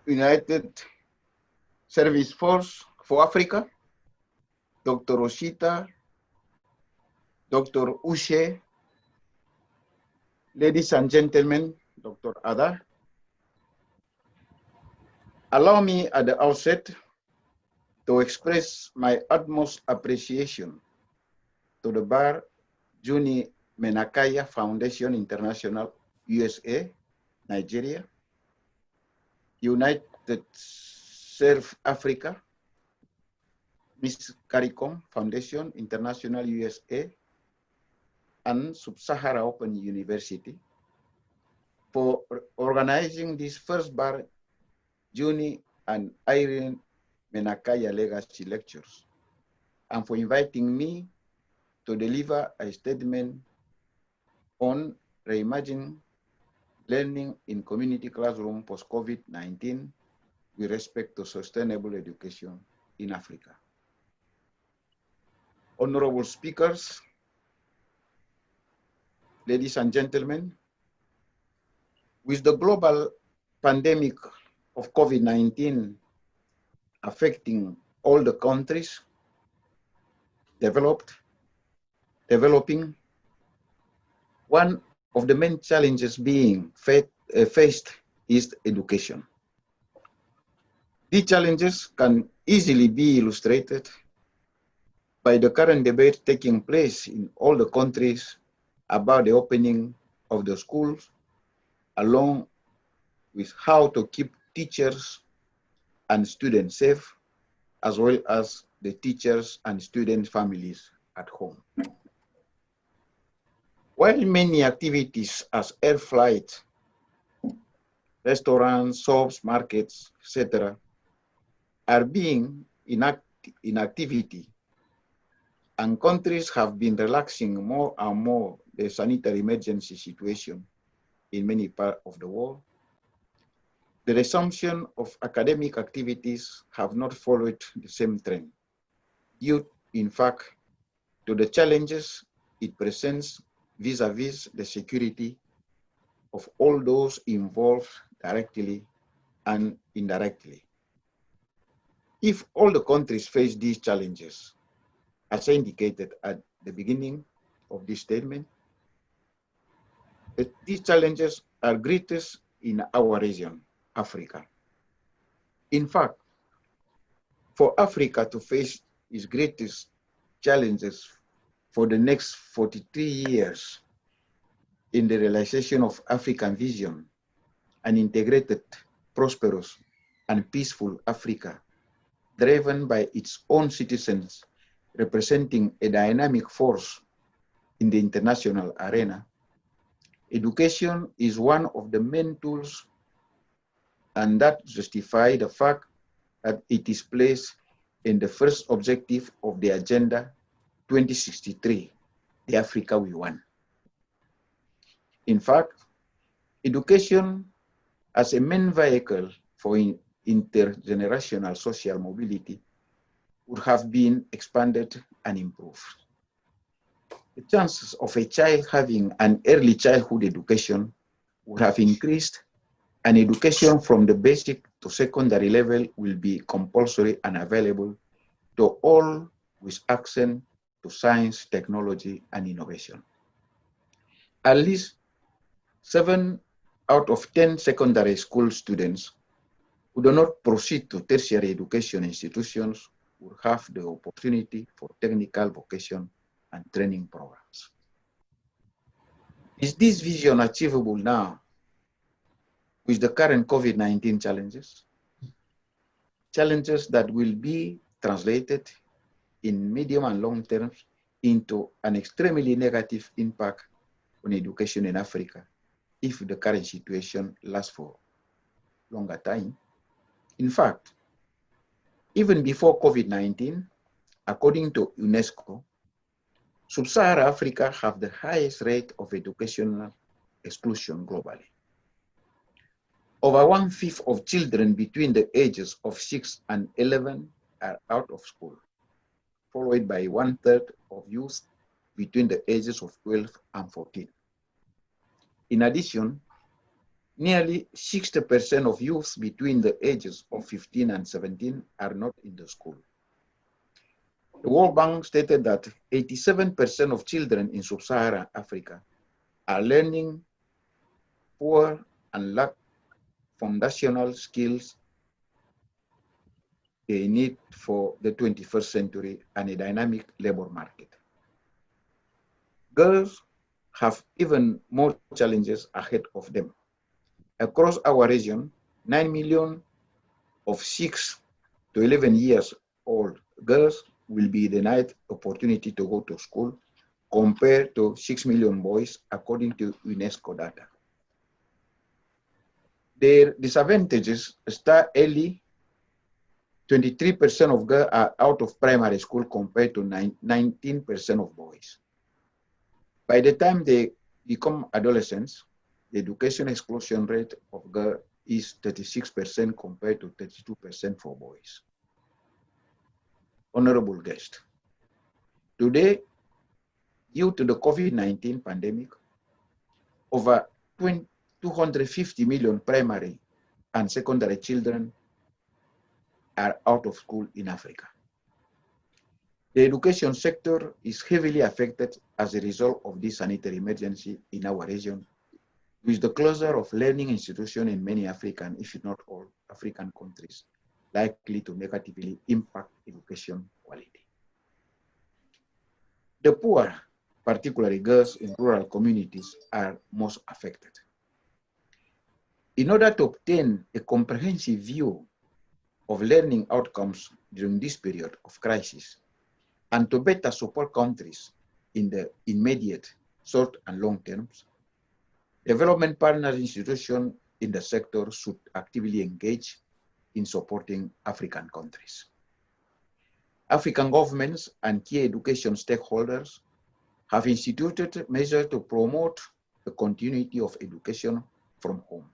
Speaker 9: United Service Force for Africa, Dr. Rosita, Dr. Ushe, ladies and gentlemen, Dr. Ada. Allow me at the outset to express my utmost appreciation to the Barr, Juni Menakaya Foundation International, USA, Nigeria, United Serve Africa, Miss CARICOM Foundation International, USA, and Sub-Sahara Open University for organizing this first Barr, Juni and Irene Menakaya Legacy Lectures, and for inviting me to deliver a statement on reimagining learning in community classroom post-COVID-19 with respect to sustainable education in Africa. Honorable speakers, ladies and gentlemen, with the global pandemic of COVID-19 affecting all the countries, developing, one of the main challenges being faced is education. These challenges can easily be illustrated by the current debate taking place in all the countries about the opening of the schools, along with how to keep teachers and students safe, as well as the teachers and student families at home. While many activities as air flight, restaurants, shops, markets, etc., are being in activity, and countries have been relaxing more and more the sanitary emergency situation in many parts of the world, the resumption of academic activities have not followed the same trend, due, in fact, to the challenges it presents vis-a-vis the security of all those involved directly and indirectly. If all the countries face these challenges, as I indicated at the beginning of this statement, these challenges are greatest in our region, Africa. In fact, for Africa to face its greatest challenges for the next 43 years in the realization of African vision, an integrated, prosperous, and peaceful Africa, driven by its own citizens, representing a dynamic force in the international arena, education is one of the main tools, and that justifies the fact that it is placed in the first objective of the Agenda 2063, the Africa we want. In fact, education as a main vehicle for intergenerational social mobility would have been expanded and improved. The chances of a child having an early childhood education would have increased, and education from the basic to secondary level will be compulsory and available to all with access to science, technology, and innovation. At least 7 out of 10 secondary school students who do not proceed to tertiary education institutions will have the opportunity for technical vocation and training programs. Is this vision achievable now with the current COVID-19 challenges? Challenges that will be translated in medium and long terms into an extremely negative impact on education in Africa, if the current situation lasts for longer time. In fact, even before COVID-19, according to UNESCO, Sub-Saharan Africa have the highest rate of educational exclusion globally. Over 1/5 of children between the ages of 6 and 11 are out of school, followed by 1/3 of youth between the ages of 12 and 14. In addition, nearly 60% of youth between the ages of 15 and 17 are not in the school. The World Bank stated that 87% of children in Sub-Saharan Africa are learning poor and lack foundational skills they need for the 21st century and a dynamic labor market. Girls have even more challenges ahead of them. Across our region, 9 million of 6 to 11 years old girls will be denied opportunity to go to school compared to 6 million boys, according to UNESCO data. Their disadvantages start early. 23% of girls are out of primary school compared to 19% of boys. By the time they become adolescents, the education exclusion rate of girls is 36% compared to 32% for boys. Honorable guest, today, due to the COVID-19 pandemic, over 250 million primary and secondary children are out of school in Africa. The education sector is heavily affected as a result of this sanitary emergency in our region, with the closure of learning institutions in many African, if not all, African countries, likely to negatively impact education quality. The poor, particularly girls in rural communities, are most affected. In order to obtain a comprehensive view of learning outcomes during this period of crisis, and to better support countries in the immediate, short, and long terms, development partner institutions in the sector should actively engage in supporting African countries. African governments and key education stakeholders have instituted measures to promote the continuity of education from home.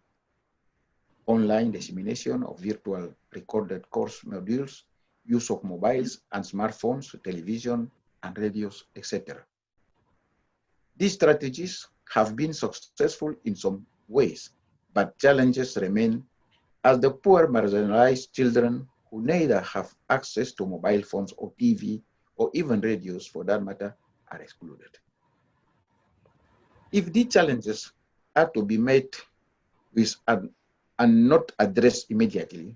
Speaker 9: Online dissemination of virtual recorded course modules, use of mobiles and smartphones, television and radios, etc. These strategies have been successful in some ways, but challenges remain as the poor marginalized children who neither have access to mobile phones or TV or even radios for that matter are excluded. If these challenges are to be met with and not addressed immediately,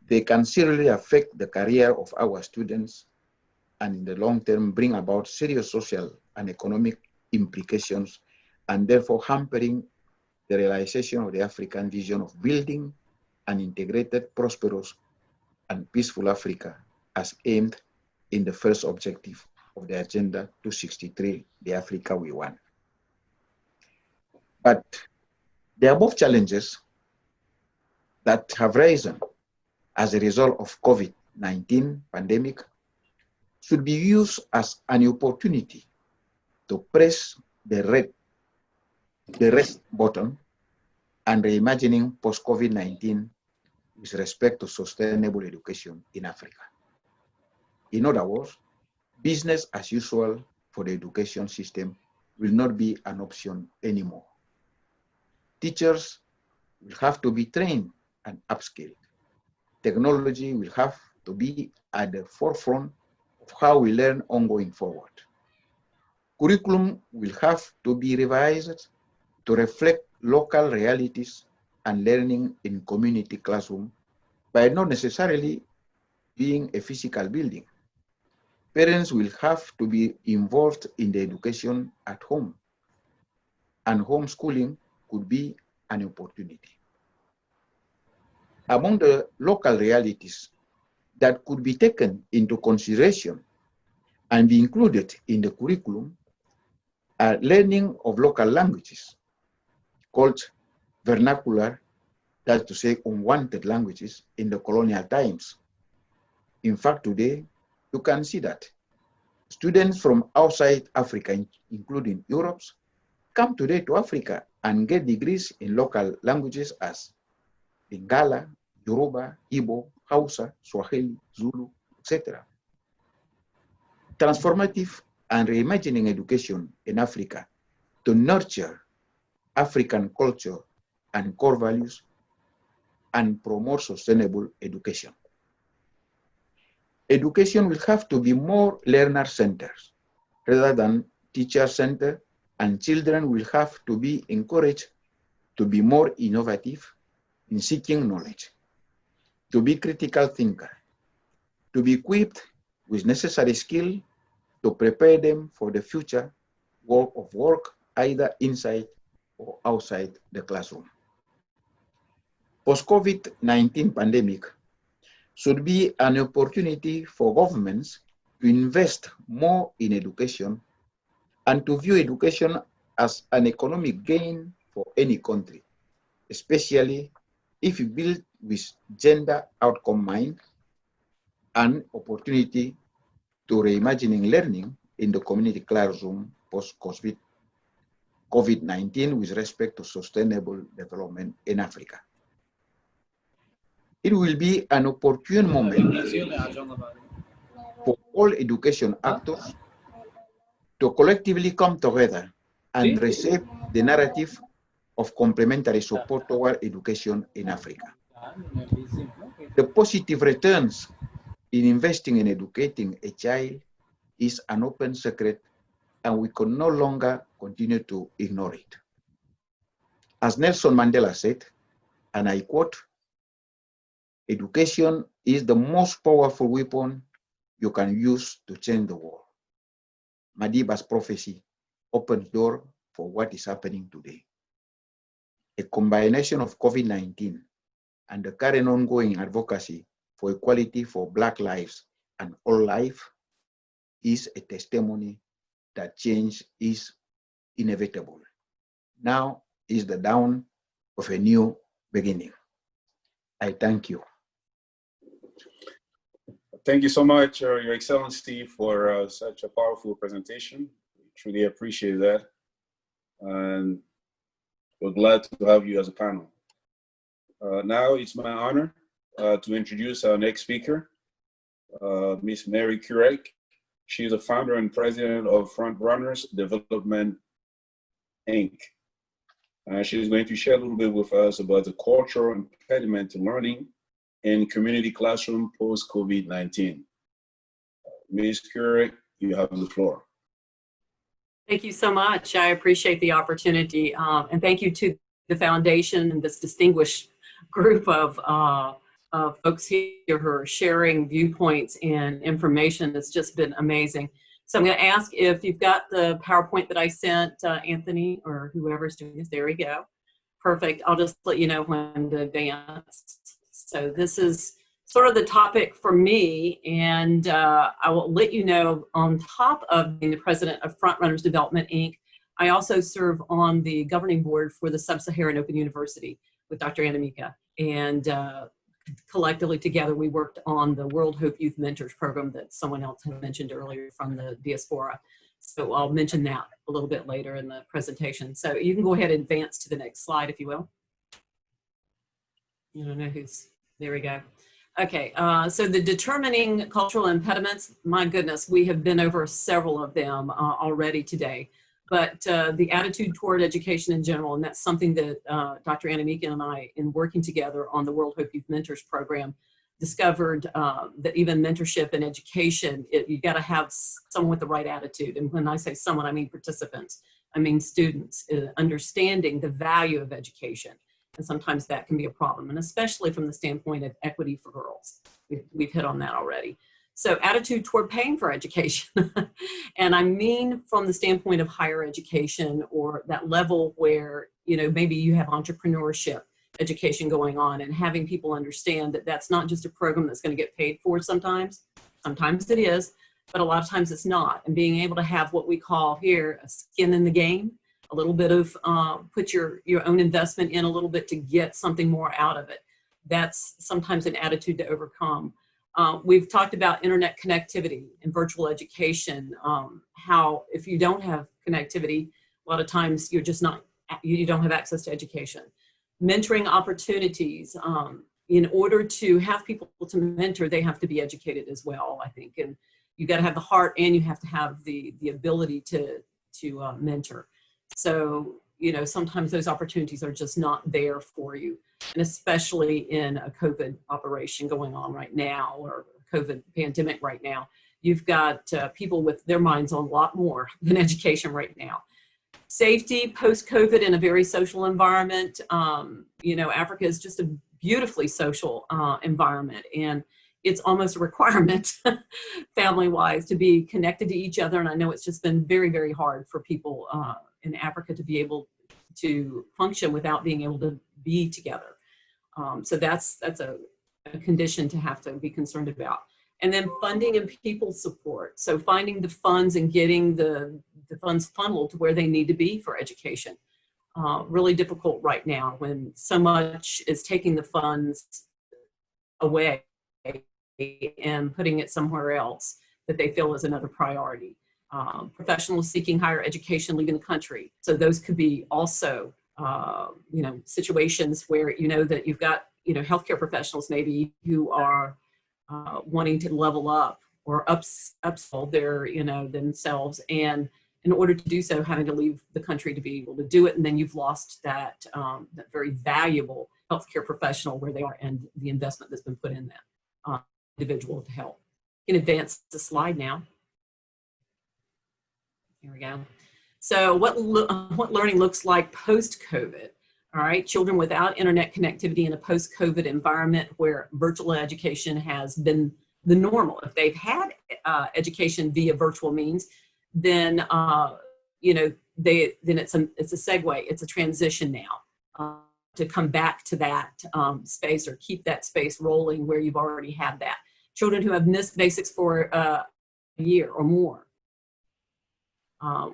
Speaker 9: they can seriously affect the career of our students and in the long term bring about serious social and economic implications, and therefore hampering the realization of the African vision of building an integrated, prosperous, and peaceful Africa as aimed in the first objective of the Agenda 263, the Africa we want. But the above challenges that have risen as a result of COVID-19 pandemic should be used as an opportunity to press the rest button and reimagining post-COVID-19 with respect to sustainable education in Africa. In other words, business as usual for the education system will not be an option anymore. Teachers will have to be trained and upskilled. Technology will have to be at the forefront of how we learn ongoing forward. Curriculum will have to be revised to reflect local realities and learning in community classroom by not necessarily being a physical building. Parents will have to be involved in the education at home, and homeschooling could be an opportunity. Among the local realities that could be taken into consideration and be included in the curriculum are learning of local languages, called vernacular, that's to say unwanted languages, in the colonial times. In fact, today, you can see that students from outside Africa, including Europe, come today to Africa and get degrees in local languages as Lingala, Yoruba, Igbo, Hausa, Swahili, Zulu, etc. Transformative and reimagining education in Africa to nurture African culture and core values and promote sustainable education. Education will have to be more learner-centered rather than teacher-centered, and children will have to be encouraged to be more innovative in seeking knowledge, to be critical thinker, to be equipped with necessary skill to prepare them for the future work either inside or outside the classroom. Post-COVID-19 pandemic should be an opportunity for governments to invest more in education and to view education as an economic gain for any country, especially if you build with gender outcome mind and opportunity to reimagining learning in the community classroom post-COVID-19 with respect to sustainable development in Africa. It will be an opportune moment for all education actors to collectively come together and reshape the narrative of complementary support toward education in Africa. The positive returns in investing in educating a child is an open secret, and we can no longer continue to ignore it. As Nelson Mandela said, and I quote, "Education is the most powerful weapon you can use to change the world." Madiba's prophecy opens door for what is happening today. A combination of COVID-19 and the current ongoing advocacy for equality for Black lives and all life is a testimony that change is inevitable. Now is the dawn of a new beginning. I thank you.
Speaker 2: Thank you so much, Your Excellency, for such a powerful presentation. We truly appreciate that. And we're glad to have you as a panel. Now it's my honor to introduce our next speaker, Ms. Mary Kurek. She is the founder and president of Front Runners Development, Inc. She is going to share a little bit with us about the cultural impediment to learning in community classroom post-COVID-19. Ms. Kurek, you have the floor.
Speaker 10: Thank you so much. I appreciate the opportunity. And thank you to the foundation and this distinguished group of folks here who are sharing viewpoints and information. It's just been amazing. So I'm going to ask if you've got the PowerPoint that I sent Anthony or whoever's doing this. There we go. Perfect. I'll just let you know when to advance. So this is sort of the topic for me, and I will let you know, on top of being the president of Front Runners Development, Inc., I also serve on the governing board for the Sub-Saharan Open University with Dr. Anamika. And collectively together, we worked on the World Hope Youth Mentors program that someone else had mentioned earlier from the diaspora. So I'll mention that a little bit later in the presentation. So you can go ahead and advance to the next slide, if you will. You don't know who's, there we go. Okay, so the determining cultural impediments, my goodness, we have been over several of them already today. But the attitude toward education in general, and that's something that Dr. Anamika and I, in working together on the World Hope Youth Mentors program, discovered that even mentorship and education, you got to have someone with the right attitude. And when I say someone, I mean participants. I mean students, understanding the value of education. And sometimes that can be a problem, and especially from the standpoint of equity for girls. We've hit on that already. So attitude toward paying for education. And I mean from the standpoint of higher education, or that level where, you know, maybe you have entrepreneurship education going on, and having people understand that that's not just a program that's going to get paid for sometimes. Sometimes it is, but a lot of times it's not. And being able to have what we call here a skin in the game, a little bit of, put your own investment in a little bit to get something more out of it. That's sometimes an attitude to overcome. We've talked about internet connectivity and virtual education, how if you don't have connectivity, a lot of times you're just not, you don't have access to education. Mentoring opportunities, in order to have people to mentor, they have to be educated as well, I think. And you got to have the heart and you have to have the ability to mentor. So, you know, sometimes those opportunities are just not there for you. And especially in a COVID operation going on right now, or COVID pandemic right now, you've got people with their minds on a lot more than education right now. Safety post-COVID in a very social environment. You know, Africa is just a beautifully social environment, and it's almost a requirement family-wise to be connected to each other. And I know it's just been very, very hard for people in Africa to be able to function without being able to be together. So that's a condition to have to be concerned about. And then funding and people support. So finding the funds and getting the funds funneled to where they need to be for education. Really difficult right now when so much is taking the funds away and putting it somewhere else that they feel is another priority. Professionals seeking higher education leaving the country. So those could be also, you know, situations where you know that you've got, you know, healthcare professionals maybe who are wanting to level up or upskill their, you know, themselves, and in order to do so, having to leave the country to be able to do it, and then you've lost that that very valuable healthcare professional where they are and the investment that's been put in that individual to help. You can advance the slide now. Here we go. So what learning looks like post-COVID. All right, children without internet connectivity in a post-COVID environment where virtual education has been the normal. If they've had education via virtual means, then you know, then it's a segue, it's a transition now to come back to that space or keep that space rolling where you've already had that. Children who have missed basics for a year or more.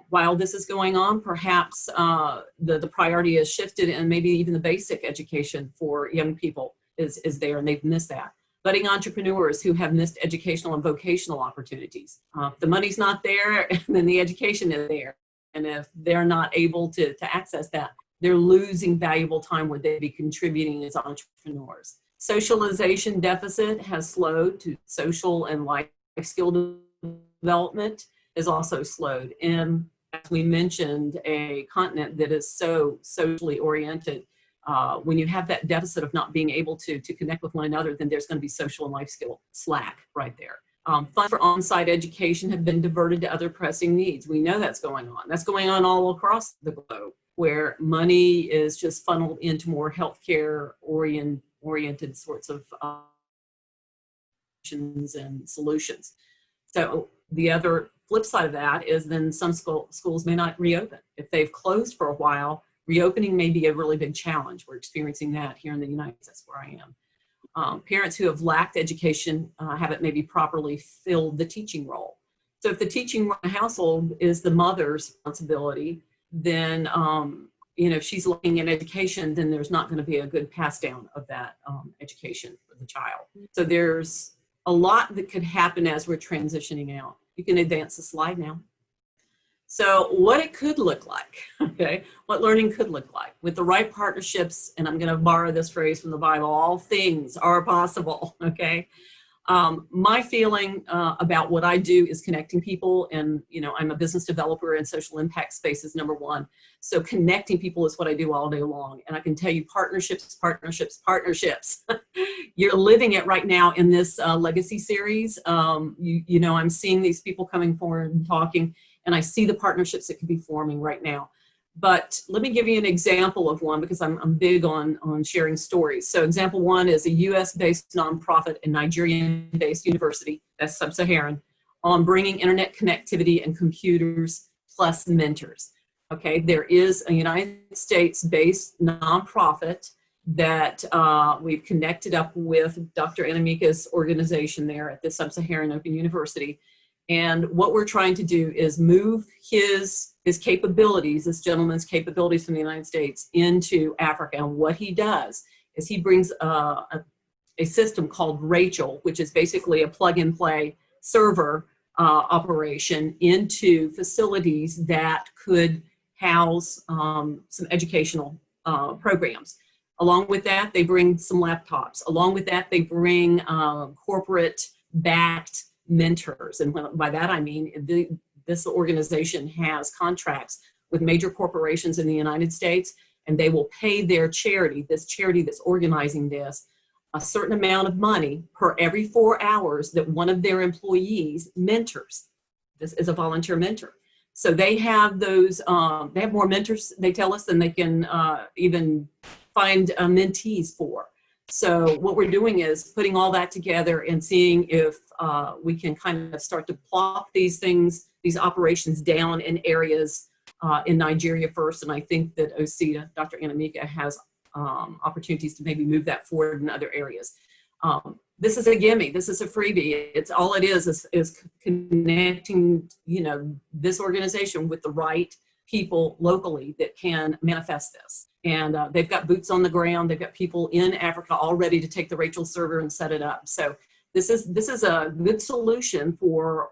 Speaker 10: While this is going on, perhaps the priority has shifted, and maybe even the basic education for young people is there and they've missed that. Budding entrepreneurs who have missed educational and vocational opportunities. If the money's not there, then the education is there. And if they're not able to access that, they're losing valuable time where they'd be contributing as entrepreneurs. Socialization deficit has slowed to social and life skill development is also slowed. And as we mentioned, a continent that is so socially oriented, when you have that deficit of not being able to connect with one another, then there's going to be social and life skill slack right there. Funds for on-site education have been diverted to other pressing needs. We know that's going on. That's going on all across the globe, where money is just funneled into more healthcare oriented sorts of and solutions. So the other flip side of that is then some schools may not reopen. If they've closed for a while, reopening may be a really big challenge. We're experiencing that here in the United States, where I am. Parents who have lacked education haven't maybe properly filled the teaching role. So if the teaching household is the mother's responsibility, then you know, if she's looking at education, then there's not going to be a good pass down of that education for the child. So there's a lot that could happen as we're transitioning out. You can advance the slide now. So what it could look like, okay, what learning could look like with the right partnerships, and I'm going to borrow this phrase from the Bible, all things are possible, okay? My feeling about what I do is connecting people, and you know, I'm a business developer in social impact spaces, number one. So connecting people is what I do all day long. And I can tell you partnerships, partnerships, partnerships. You're living it right now in this legacy series. You know, I'm seeing these people coming forward and talking, and I see the partnerships that could be forming right now. But let me give you an example of one, because I'm big on sharing stories. So example one is a US-based nonprofit and Nigerian-based university, that's sub-Saharan, on bringing internet connectivity and computers plus mentors. Okay, there is a United States-based nonprofit that we've connected up with Dr. Anamika's organization there at the Sub-Saharan Open University. And what we're trying to do is move his capabilities, this gentleman's capabilities from the United States into Africa. And what he does is he brings a system called Rachel, which is basically a plug-and-play server operation into facilities that could house some educational programs. Along with that, they bring some laptops. Along with that, they bring corporate-backed mentors. And by that, I mean this organization has contracts with major corporations in the United States, and they will pay their charity, this charity that's organizing this, a certain amount of money per every 4 hours that one of their employees mentors. This is a volunteer mentor. So they have those, they have more mentors, they tell us, than they can even find mentees for. So what we're doing is putting all that together and seeing if we can kind of start to plop these things, these operations down in areas in Nigeria first. And I think that OCEDA, Dr. Anamika, has opportunities to maybe move that forward in other areas. This is a gimme, this is a freebie. It's all it is connecting, you know, this organization with the right people locally that can manifest this. And they've got boots on the ground. They've got people in Africa all ready to take the Rachel server and set it up. So this is a good solution for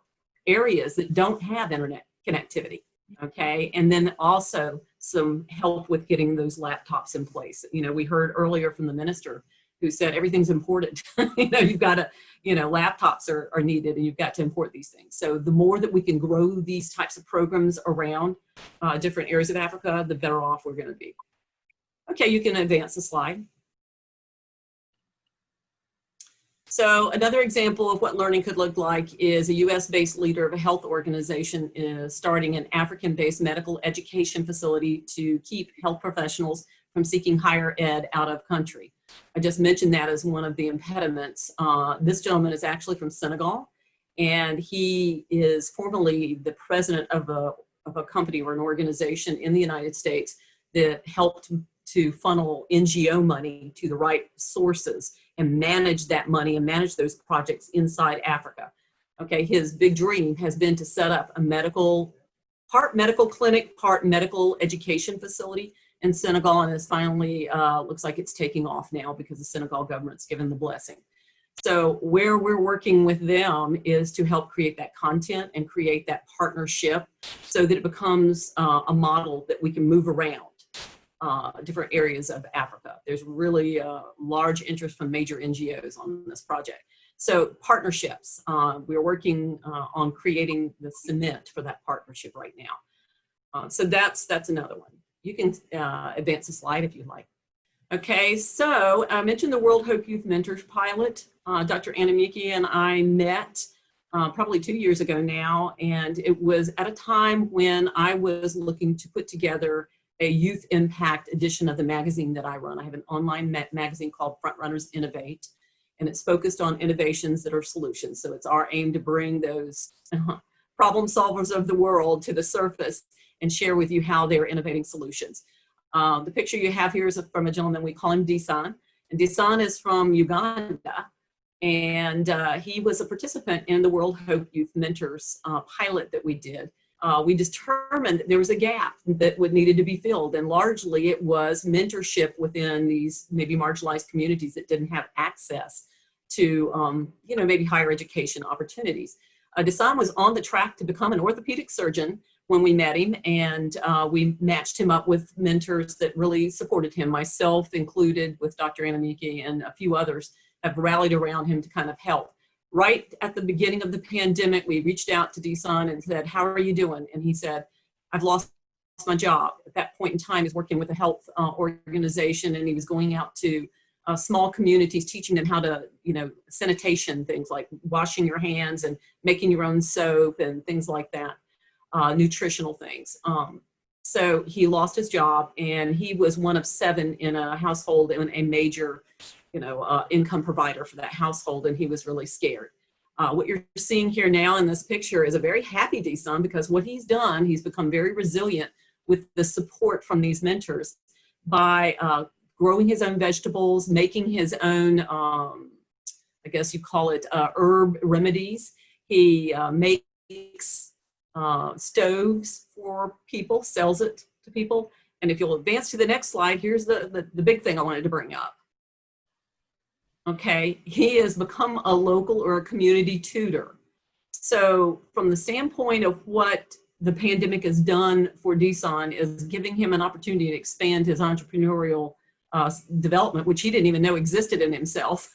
Speaker 10: areas that don't have internet connectivity. Okay, and then also some help with getting those laptops in place. You know, we heard earlier from the minister who said everything's imported. You know, you've got to, you know, laptops are needed and you've got to import these things. So the more that we can grow these types of programs around different areas of Africa, the better off we're going to be. Okay, you can advance the slide. So another example of what learning could look like is a US-based leader of a health organization is starting an African-based medical education facility to keep health professionals from seeking higher ed out of country. I just mentioned that as one of the impediments. This gentleman is actually from Senegal, and he is formerly the president of a company or an organization in the United States that helped to funnel NGO money to the right sources and manage that money and manage those projects inside Africa. Okay, his big dream has been to set up a part medical clinic, part medical education facility in Senegal, and is finally, looks like it's taking off now because the Senegal government's given the blessing. So where we're working with them is to help create that content and create that partnership so that it becomes a model that we can move around different areas of Africa. There's really large interest from major NGOs on this project. So partnerships, we're working on creating the cement for that partnership right now. So that's another one. You can advance the slide if you'd like. Okay, so I mentioned the World Hope Youth Mentors Pilot. Dr. Anamiki and I met probably 2 years ago now, and it was at a time when I was looking to put together a youth impact edition of the magazine that I run. I have an online magazine called Frontrunners Innovate, and it's focused on innovations that are solutions. So it's our aim to bring those problem solvers of the world to the surface and share with you how they're innovating solutions. The picture you have here is from a gentleman, we call him Disan. And Disan is from Uganda, and he was a participant in the World Hope Youth Mentors pilot that we did. We determined that there was a gap that needed to be filled, and largely it was mentorship within these maybe marginalized communities that didn't have access to you know, maybe higher education opportunities. Disan was on the track to become an orthopedic surgeon when we met him, and we matched him up with mentors that really supported him, myself included, with Dr. Anamiki and a few others have rallied around him to kind of help. Right at the beginning of the pandemic, we reached out to Disan and said, how are you doing? And he said, I've lost my job. At that point in time, he's working with a health organization, and he was going out to small communities, teaching them how to, you know, sanitation, things like washing your hands and making your own soap and things like that, nutritional things. So he lost his job, and he was one of 7 in a household in a major, you know, income provider for that household, and he was really scared. What you're seeing here now in this picture is a very happy Disan, because what he's done, he's become very resilient with the support from these mentors by growing his own vegetables, making his own, I guess you call it herb remedies. He makes makes stoves for people, sells it to people. And if you'll advance to the next slide, here's the big thing I wanted to bring up. Okay, he has become a local or a community tutor. So from the standpoint of what the pandemic has done for Desan is giving him an opportunity to expand his entrepreneurial development, which he didn't even know existed in himself.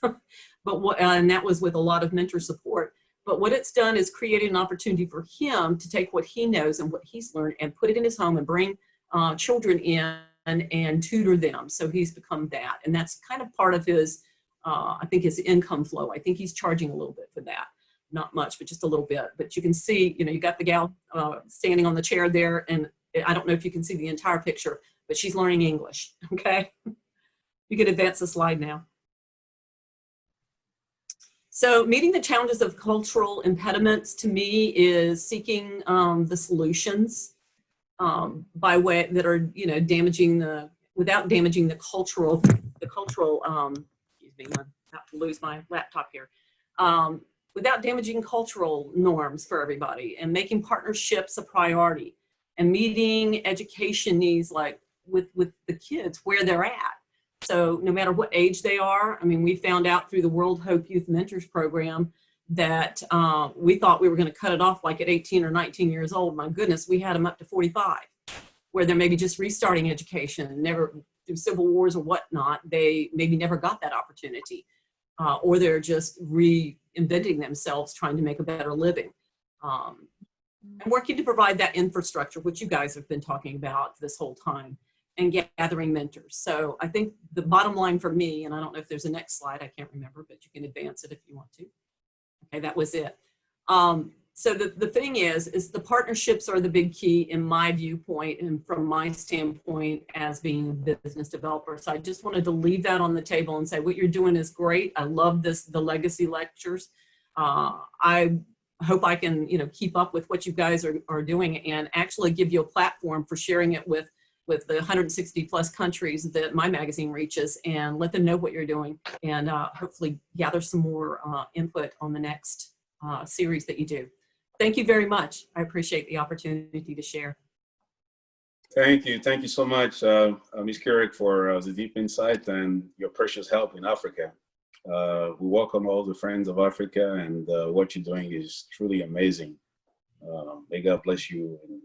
Speaker 10: And that was with a lot of mentor support. But what it's done is created an opportunity for him to take what he knows and what he's learned and put it in his home and bring children in and tutor them. So he's become that. And that's kind of part of his, I think, his income flow. I think he's charging a little bit for that. Not much, but just a little bit. But you can see, you got the gal standing on the chair there. And I don't know if you can see the entire picture, but she's learning English, okay? You can advance the slide now. So meeting the challenges of cultural impediments to me is seeking the solutions by way that are, damaging without damaging the cultural, excuse me, I'm about to lose my laptop here. Without damaging cultural norms for everybody, and making partnerships a priority, and meeting education needs like with the kids where they're at. So no matter what age they are, I mean, we found out through the World Hope Youth Mentors Program that we thought we were going to cut it off like at 18 or 19 years old. My goodness, we had them up to 45, where they're maybe just restarting education, never through civil wars or whatnot, they maybe never got that opportunity, or they're just reinventing themselves, trying to make a better living. And working to provide that infrastructure, which you guys have been talking about this whole time, and gathering mentors. So I think the bottom line for me, and I don't know if there's a next slide, I can't remember, but you can advance it if you want to. Okay, that was it. So the thing is the partnerships are the big key in my viewpoint and from my standpoint as being a business developer. So I just wanted to leave that on the table and say what you're doing is great. I love the legacy lectures. I hope I can keep up with what you guys are doing and actually give you a platform for sharing it with the 160 plus countries that my magazine reaches, and let them know what you're doing, and hopefully gather some more input on the next series that you do. Thank you very much. I appreciate the opportunity to share.
Speaker 2: Thank you so much, Ms. Keurig, for the deep insight and your precious help in Africa. We welcome all the friends of Africa, and what you're doing is truly amazing. May God bless you and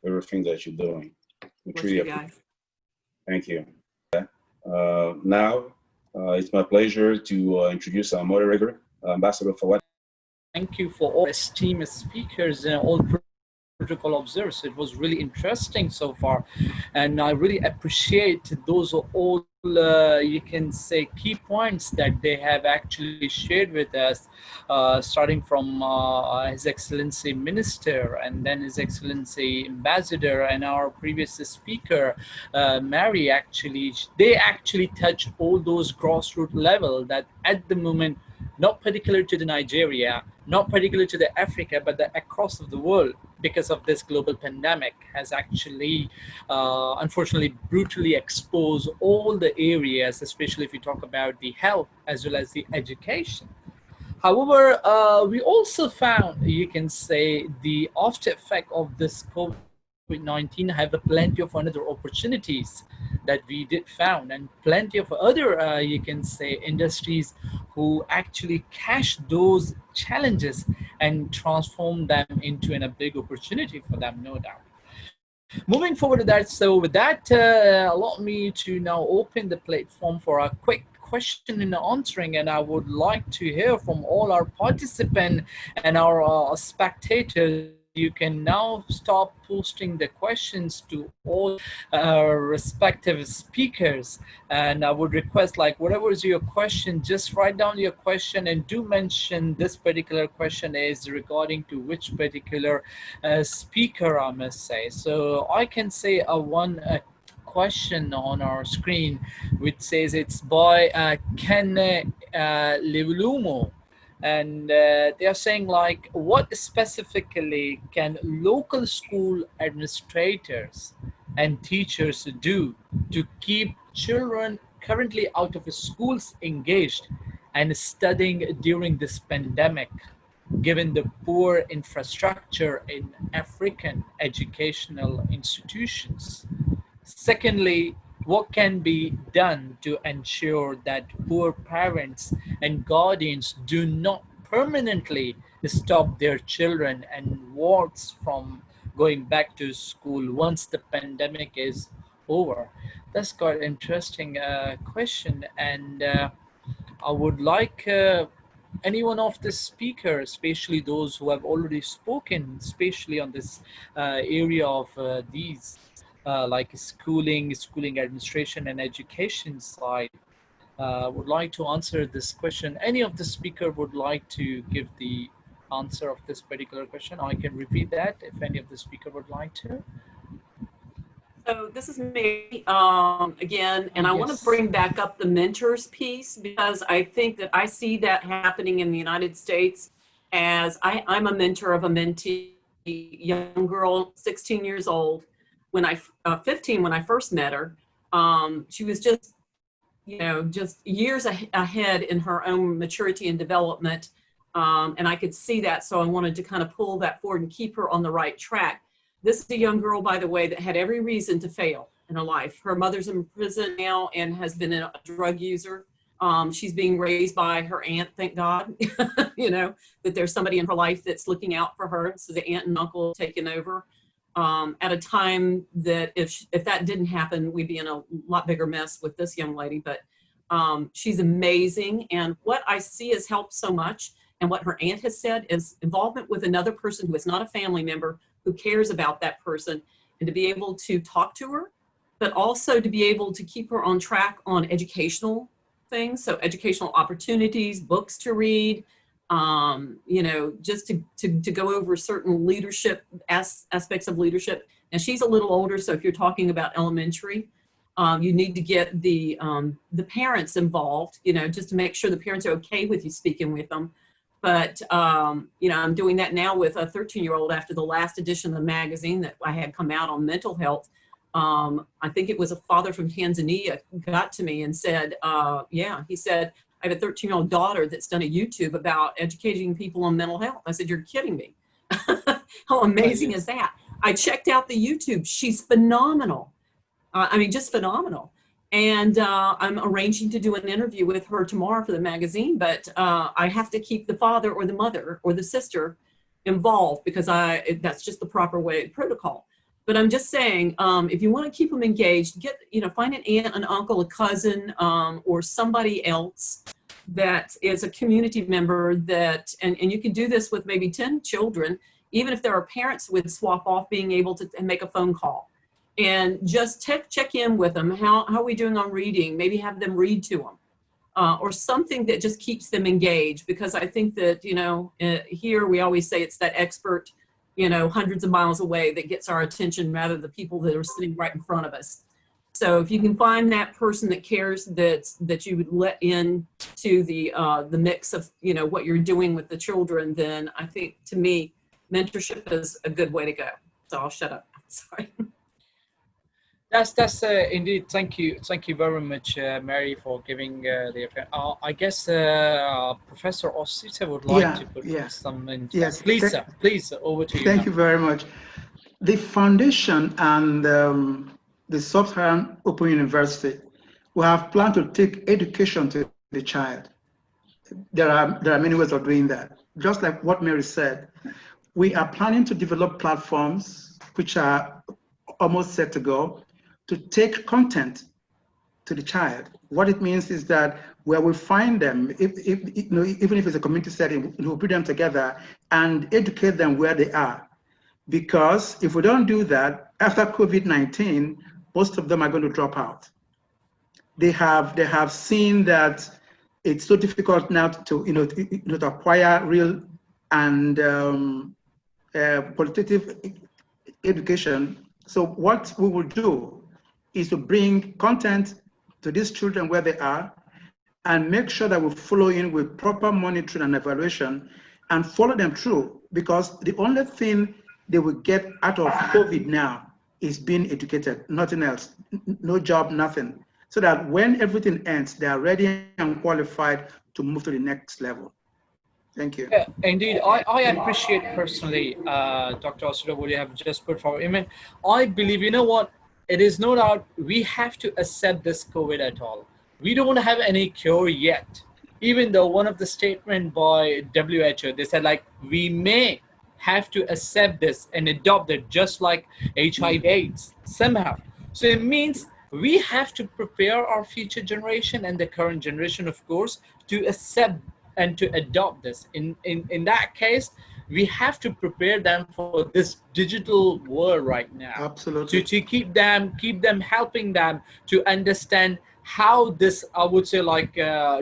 Speaker 2: everything that you're doing. We truly appreciate it. Thank you. Now, it's my pleasure to introduce our moderator, Ambassador Fawad.
Speaker 1: Thank you for all esteemed speakers and all protocol observers. It was really interesting so far, and I really appreciate those all you can say key points that they have actually shared with us, starting from His Excellency Minister, and then His Excellency Ambassador, and our previous speaker, Mary. They actually touch all those grassroots level that at the moment, not particular to the Nigeria, not particular to the Africa, but across the world, because of this global pandemic, has actually, unfortunately, brutally exposed all the areas, especially if you talk about the health as well as the education. However, we also found, you can say, the after effect of this COVID-19 have plenty of other opportunities that we did found, and plenty of other, you can say, industries who actually catch those challenges and transform them into a big opportunity for them, no doubt. Moving forward to that, so with that, allow me to now open the platform for a quick question and answering, and I would like to hear from all our participants and our spectators. You can now stop posting the questions to all respective speakers, and I would request, like, whatever is your question, just write down your question and do mention this particular question is regarding to which particular speaker, I must say. So I can say one question on our screen which says it's by Ken Levulumo. And they are saying, like, what specifically can local school administrators and teachers do to keep children currently out of schools engaged and studying during this pandemic? given the poor infrastructure in African educational institutions? Secondly, what can be done to ensure that poor parents and guardians do not permanently stop their children and wards from going back to school once the pandemic is over? That's quite interesting question, and I would like any one of the speakers, especially those who have already spoken, especially on this area of these like schooling administration and education side, would like to answer this question. Any of the speaker would like to give the answer of this particular question? I can repeat that if any of the speaker would like to.
Speaker 10: So this is me again, and I want to
Speaker 1: Yes.
Speaker 10: bring back up the mentors piece, because I think that I see that happening in the United States as I'm a mentor of a mentee, young girl, 16 years old. When 15, when I first met her, she was just, just years ahead in her own maturity and development. And I could see that, so I wanted to kind of pull that forward and keep her on the right track. This is a young girl, by the way, that had every reason to fail in her life. Her mother's in prison now and has been a drug user. She's being raised by her aunt, thank God, that there's somebody in her life that's looking out for her. So the aunt and uncle have taken over at a time that if that didn't happen, we'd be in a lot bigger mess with this young lady. But she's amazing. And what I see has helped so much, and what her aunt has said, is involvement with another person who is not a family member, who cares about that person, and to be able to talk to her, but also to be able to keep her on track on educational things. So educational opportunities, books to read, just to go over certain leadership aspects of leadership. And she's a little older, so if you're talking about elementary, you need to get the parents involved, just to make sure the parents are okay with you speaking with them. But, I'm doing that now with a 13-year-old after the last edition of the magazine that I had come out on mental health. I think it was a father from Tanzania got to me and said, he said, I have a 13-year-old daughter that's done a YouTube about educating people on mental health. I said, you're kidding me. How amazing is that? I checked out the YouTube. She's phenomenal. Just phenomenal. And I'm arranging to do an interview with her tomorrow for the magazine, but I have to keep the father or the mother or the sister involved, because that's just the proper way, protocol. But I'm just saying, if you want to keep them engaged, find an aunt, an uncle, a cousin, or somebody else that is a community member that, and you can do this with maybe 10 children, even if there are parents would swap off being able to make a phone call. And just check in with them. How are we doing on reading? Maybe have them read to them, or something that just keeps them engaged. Because I think that, here we always say it's that expert, hundreds of miles away that gets our attention rather than the people that are sitting right in front of us. So if you can find that person that cares, that you would let in to the mix of, what you're doing with the children, then I think, to me, mentorship is a good way to go. So I'll shut up. Sorry.
Speaker 1: That's indeed. Thank you very much, Mary, for giving the. I guess Professor Osita would like to put some in.
Speaker 3: Yes,
Speaker 1: please, sir. Please, over to you.
Speaker 3: Thank you very much. The foundation and the Sub-Saharan Open University, we have planned to take education to the child. There are many ways of doing that. Just like what Mary said, we are planning to develop platforms which are almost set to go, to take content to the child. What it means is that where we find them, even if it's a community setting, we'll put them together and educate them where they are. Because if we don't do that, after COVID-19, most of them are going to drop out. They have seen that it's so difficult now to acquire real and qualitative education. So what we will do is to bring content to these children where they are, and make sure that we follow in with proper monitoring and evaluation, and follow them through, because the only thing they will get out of COVID now is being educated, nothing else, no job, nothing. So that when everything ends, they are ready and qualified to move to the next level. Thank you.
Speaker 1: Yeah, indeed, I appreciate personally, Dr. Asuda, what you have just put forward. I mean, I believe, you know what, it is no doubt we have to accept this COVID at all. We don't have any cure yet. Even though one of the statement by WHO, they said like we may have to accept this and adopt it just like HIV/AIDS somehow. So it means we have to prepare our future generation and the current generation, of course, to accept and to adopt this. In that case, we have to prepare them for this digital world right now.
Speaker 3: Absolutely.
Speaker 1: To keep them helping them to understand how this, I would say, like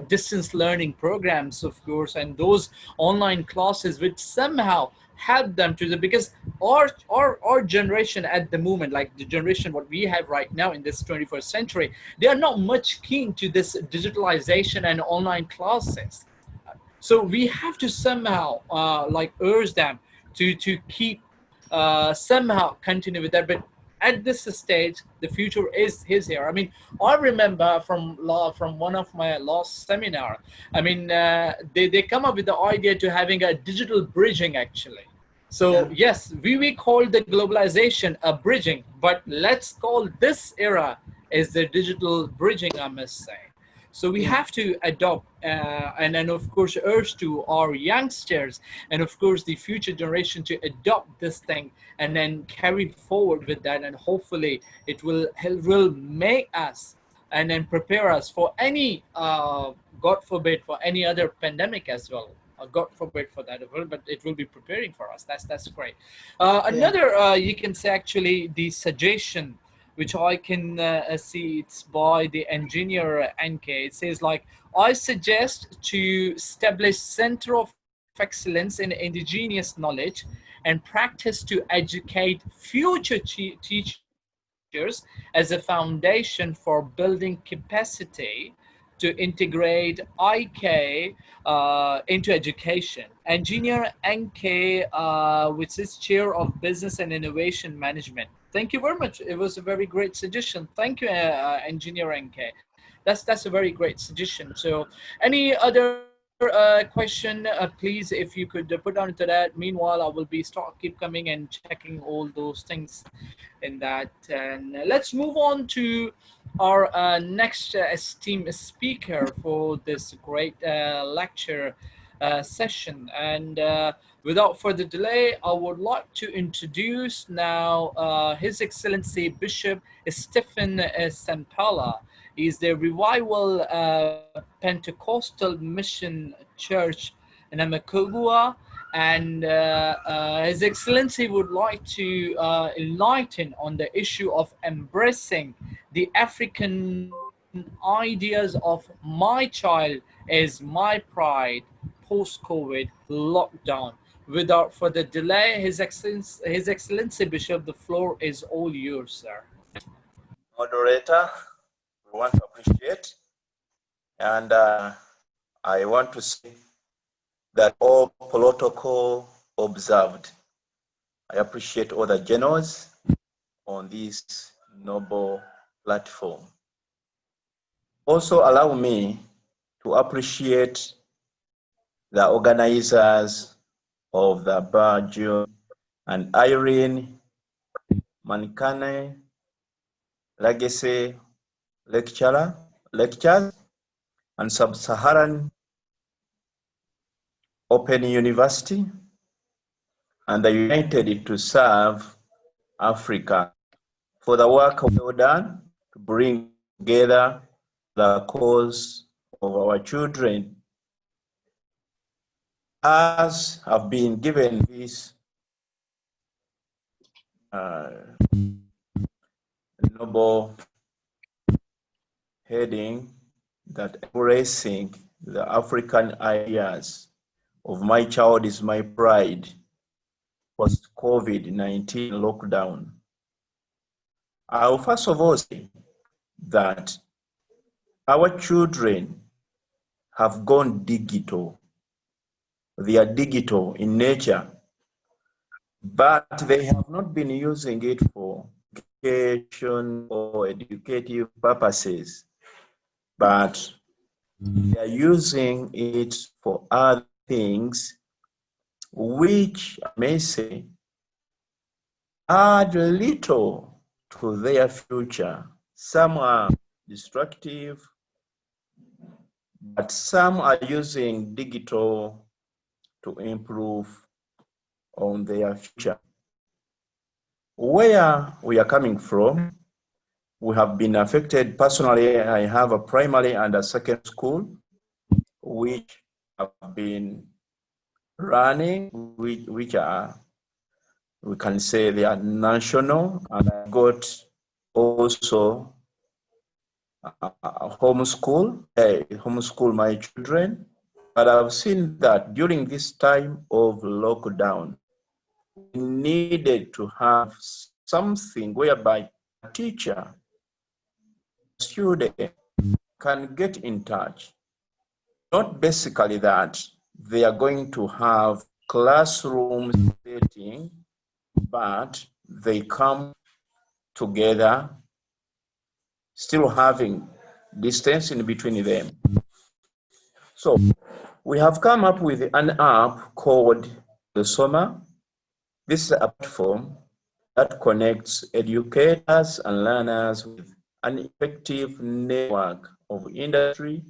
Speaker 1: distance learning programs, of course, and those online classes which somehow help them to the, because our generation at the moment, like the generation what we have right now in this 21st century, they are not much keen to this digitalization and online classes. So we have to somehow like urge them to keep somehow continue with that. But at this stage, the future is here. I mean, I remember from one of my last seminar. I mean, they come up with the idea to having a digital bridging actually. So yes, we call the globalization a bridging, but let's call this era as the digital bridging, I must say. So we have to adopt and then of course urge to our youngsters and of course the future generation to adopt this thing and then carry forward with that, and hopefully it will make us and then prepare us for any God forbid for any other pandemic as well. God forbid for that, but it will be preparing for us. That's great. Another you can say actually the suggestion which I can see, it's by the engineer NK. It says like, I suggest to establish center of excellence in indigenous knowledge and practice to educate future teachers as a foundation for building capacity to integrate IK into education. Engineer NK, which is chair of business and innovation management. Thank you very much. It was a very great suggestion. Thank you, Engineer NK. That's a very great suggestion. So, any other question, please, if you could put down into that. Meanwhile, I will be keep coming and checking all those things in that. And let's move on to our next esteemed speaker for this great lecture session. And without further delay, I would like to introduce now His Excellency Bishop Stephen Sampala. He's the Revival Pentecostal Mission Church in Amakugua, and His Excellency would like to enlighten on the issue of embracing the African ideas of my child is my pride post-COVID lockdown. Without further delay, His Excellency Bishop, the floor is all yours, sir.
Speaker 11: Moderator, we want to appreciate, and I want to say that all protocol observed. I appreciate all the generals on this noble platform. Also allow me to appreciate the organizers of the Barr, Juni and Irene Menakaya Legacy lectures and Sub-Saharan Open University and the United to Serve Africa for the work well done to bring together the cause of our children. As have been given this noble heading, that embracing the African ideas of my child is my pride post-COVID-19 lockdown. I will first of all say that our children have gone digital. They are digital in nature, but they have not been using it for education or educative purposes, but they are using it for other things which I may say add little to their future. Some are destructive, but some are using digital to improve on their future. Where we are coming from, we have been affected. Personally, I have a primary and a second school, which have been running, which are, we can say they are national, and I got also homeschool my children. But I've seen that during this time of lockdown, we needed to have something whereby a teacher, student can get in touch. Not basically that they are going to have classroom setting, but they come together, still having distance in between them. So we have come up with an app called the Soma. This is a platform that connects educators and learners with an effective network of industry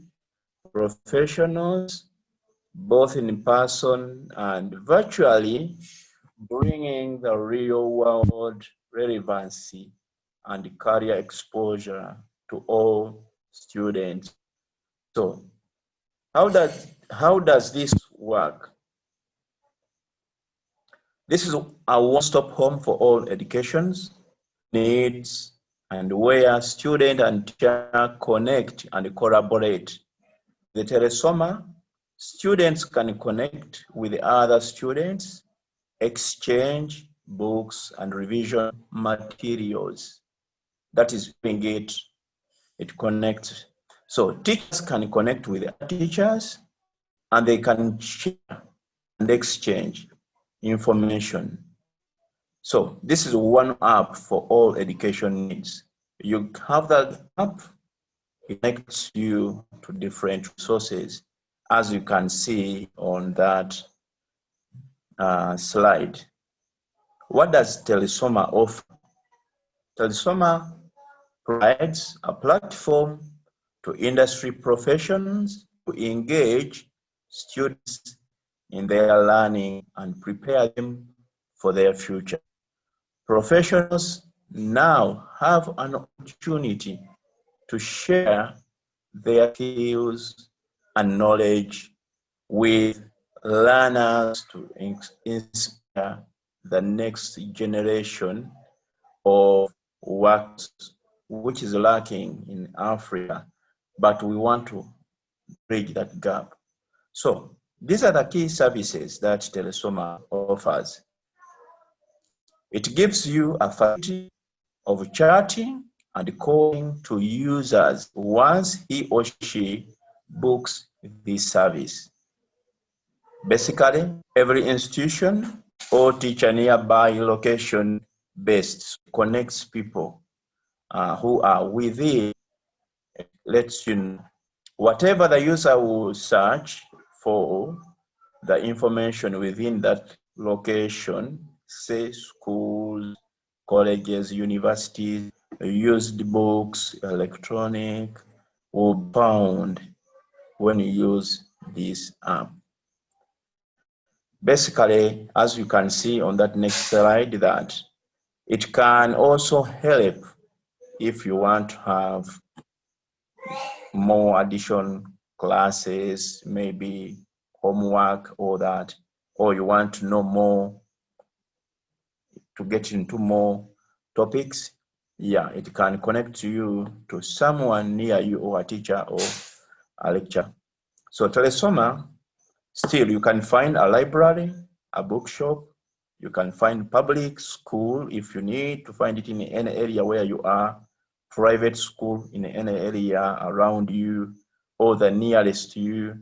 Speaker 11: professionals, both in person and virtually, bringing the real world relevancy and career exposure to all students. So how does this work? This is a one-stop home for all educations needs, and where student and teacher connect and collaborate. The Telesoma, students can connect with other students, exchange books and revision materials. That is doing it. It connects. So teachers can connect with other teachers, and they can share and exchange information. So this is one app for all education needs. You have that app, it connects you to different resources, as you can see on that slide. What does Telesoma offer? Telesoma provides a platform to industry professions to engage students in their learning and prepare them for their future. Professionals now have an opportunity to share their skills and knowledge with learners to inspire the next generation of workers, which is lacking in Africa, but we want to bridge that gap. So these are the key services that Telesoma offers. It gives you a facility of chatting and calling to users once he or she books this service. Basically, every institution or teacher nearby location based connects people who are within, lets you know. Whatever the user will search for, the information within that location, say schools, colleges, universities, used books, electronic, will be found when you use this app. Basically, as you can see on that next slide, that it can also help if you want to have more additional classes, maybe homework or that, or you want to know more, to get into more topics. Yeah, it can connect you to someone near you, or a teacher or a lecturer. So Telesoma, still you can find a library, a bookshop, you can find public school if you need to find it in any area where you are, private school in any area around you or the nearest to you,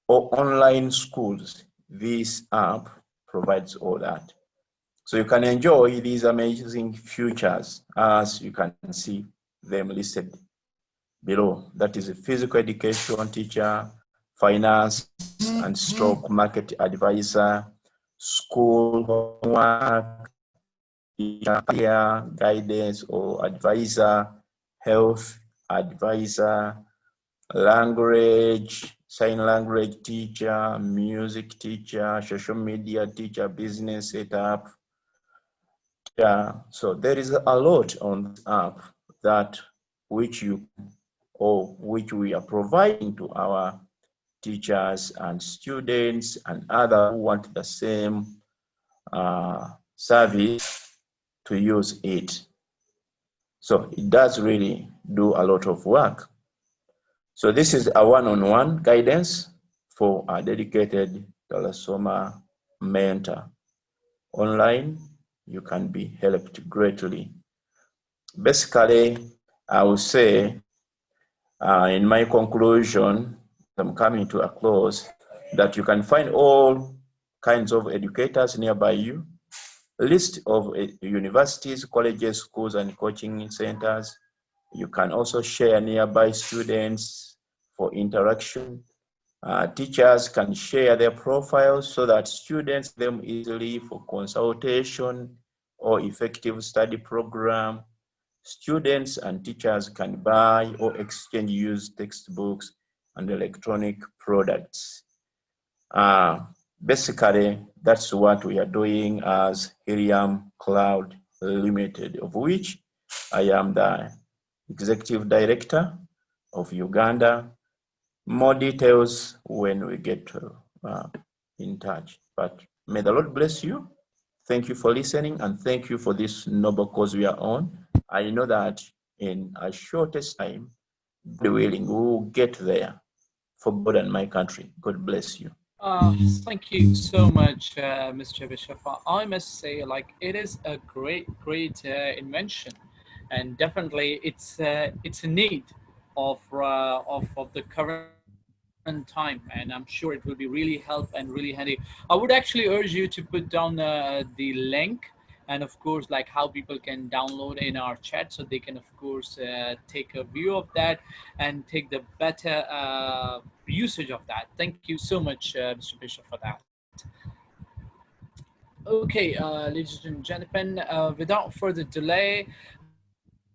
Speaker 11: or online schools. This app provides all that. So you can enjoy these amazing features as you can see them listed below. That is a physical education teacher, finance and stock market advisor, school homework, career guidance or advisor, health advisor, language, sign language teacher, music teacher, social media teacher, business setup. Yeah, so there is a lot on this app that which we are providing to our teachers and students and others who want the same service to use it. So it does really do a lot of work. So this is a one-on-one guidance for a dedicated thalassemia mentor. Online, you can be helped greatly. Basically, I will say in my conclusion, I'm coming to a close, that you can find all kinds of educators nearby you, a list of universities, colleges, schools, and coaching centers. You can also share nearby students for interaction. Teachers can share their profiles so that students them easily for consultation or effective study program. Students and teachers can buy or exchange used textbooks and electronic products. Basically, that's what we are doing as Helium Cloud Limited, of which I am the Executive Director of Uganda. More details when we get in touch. But may the Lord bless you. Thank you for listening, and thank you for this noble cause we are on. I know that in a shortest time, God willing, we will get there for God and my country. God bless you.
Speaker 1: Thank you so much, Mr. Bishop. I must say, like, it is a great invention, and definitely it's a need of the current time, and I'm sure it will be really help and really handy. I would actually urge you to put down the link, and of course, like, how people can download in our chat, so they can of course take a view of that and take the better usage of that. Thank you so much, Mr. Bishop, for that. Okay, ladies and gentlemen, without further delay,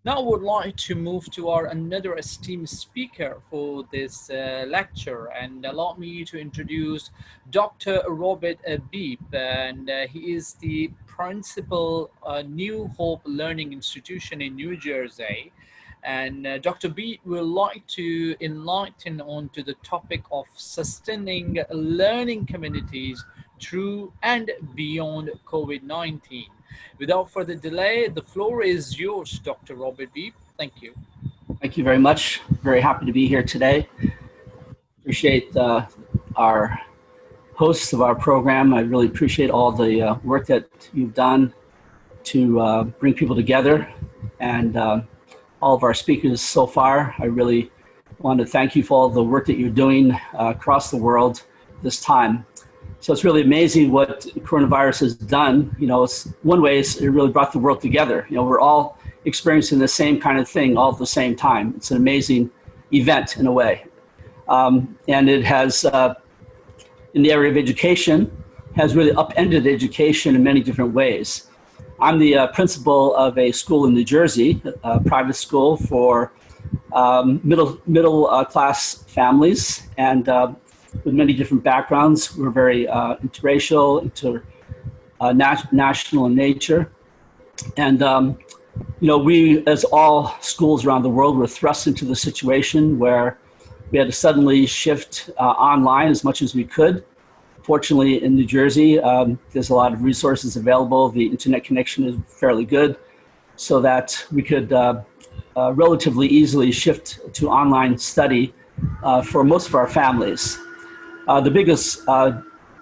Speaker 1: now I would like to move to our another esteemed speaker for this lecture, and allow me to introduce Dr. Robert Beep, and he is the principal New Hope Learning Institution in New Jersey. And Dr. B will like to enlighten on to the topic of sustaining learning communities through and beyond COVID-19. Without further delay, the floor is yours, Dr. Robert B. Thank you.
Speaker 12: Thank you very much. Very happy to be here today. Appreciate our hosts of our program. I really appreciate all the work that you've done to bring people together, and all of our speakers so far. I really want to thank you for all the work that you're doing across the world this time. So it's really amazing what coronavirus has done. You know, it's one way it really brought the world together. You know, we're all experiencing the same kind of thing all at the same time. It's an amazing event in a way. And it has, in the area of education, has really upended education in many different ways. I'm the principal of a school in New Jersey, a private school for middle class families, and with many different backgrounds. We're very interracial, national in nature. And, you know, we, as all schools around the world, were thrust into the situation where we had to suddenly shift online as much as we could. Fortunately, in New Jersey, there's a lot of resources available. The internet connection is fairly good, so that we could relatively easily shift to online study for most of our families. The biggest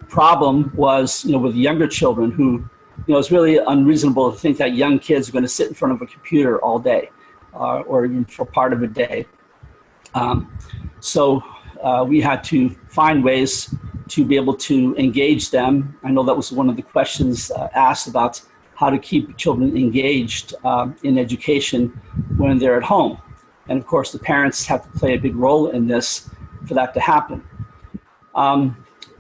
Speaker 12: problem was, you know, with younger children who, you know, it's really unreasonable to think that young kids are going to sit in front of a computer all day or even for part of a day. So we had to find ways to be able to engage them. I know that was one of the questions asked about how to keep children engaged in education when they're at home. And of course, the parents have to play a big role in this for that to happen.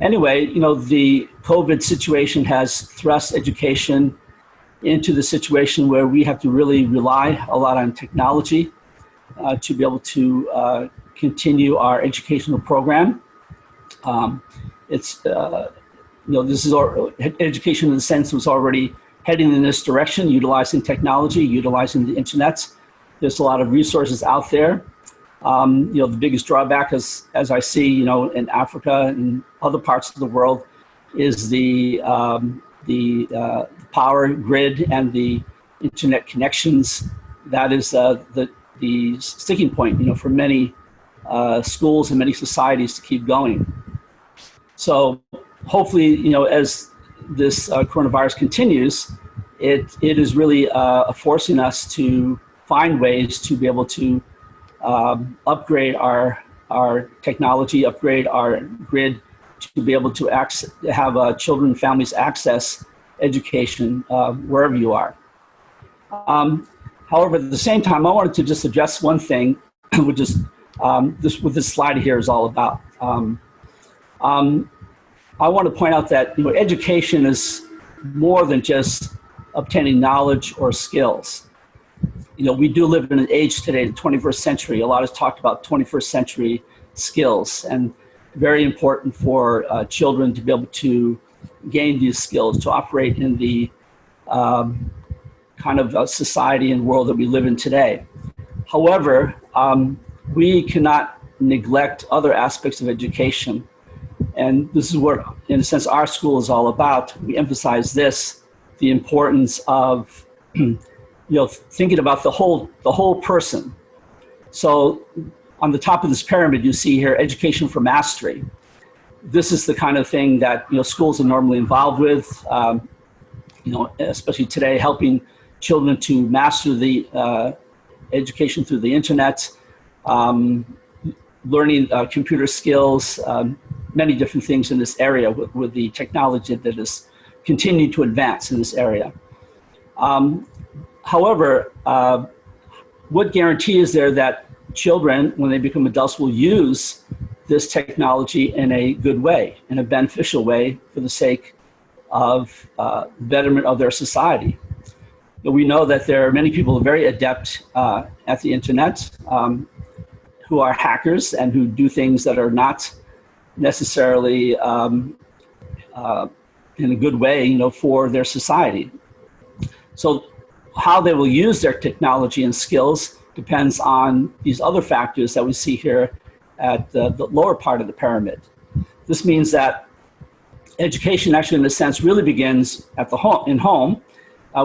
Speaker 12: Anyway, the COVID situation has thrust education into the situation where we have to really rely a lot on technology to be able to continue our educational program. This is education in the sense was already heading in this direction, utilizing technology, utilizing the internet. There's a lot of resources out there. The biggest drawback is, as I see, in Africa and other parts of the world, is the power grid and the internet connections. That is the sticking point, for many schools and many societies to keep going. So hopefully, as this coronavirus continues, it is really forcing us to find ways to be able to upgrade our technology, upgrade our grid, to be able to have children and families access education wherever you are. However, at the same time, I wanted to just address one thing, which is what this slide here is all about. I want to point out that education is more than just obtaining knowledge or skills. We do live in an age today, the 21st century. A lot is talked about 21st century skills, and very important for children to be able to gain these skills, to operate in the kind of society and world that we live in today. However, we cannot neglect other aspects of education. And this is what, in a sense, our school is all about. We emphasize this, the importance of thinking about the whole person. So on the top of this pyramid, you see here, education for mastery. This is the kind of thing that schools are normally involved with, especially today, helping children to master the education through the internet, learning computer skills, many different things in this area with the technology that is continuing to advance in this area. However, what guarantee is there that children, when they become adults, will use this technology in a good way, in a beneficial way, for the sake of betterment of their society? But we know that there are many people very adept at the internet who are hackers and who do things that are not necessarily in a good way, for their society. So how they will use their technology and skills depends on these other factors that we see here at the lower part of the pyramid. This means that education actually, in a sense, really begins at the home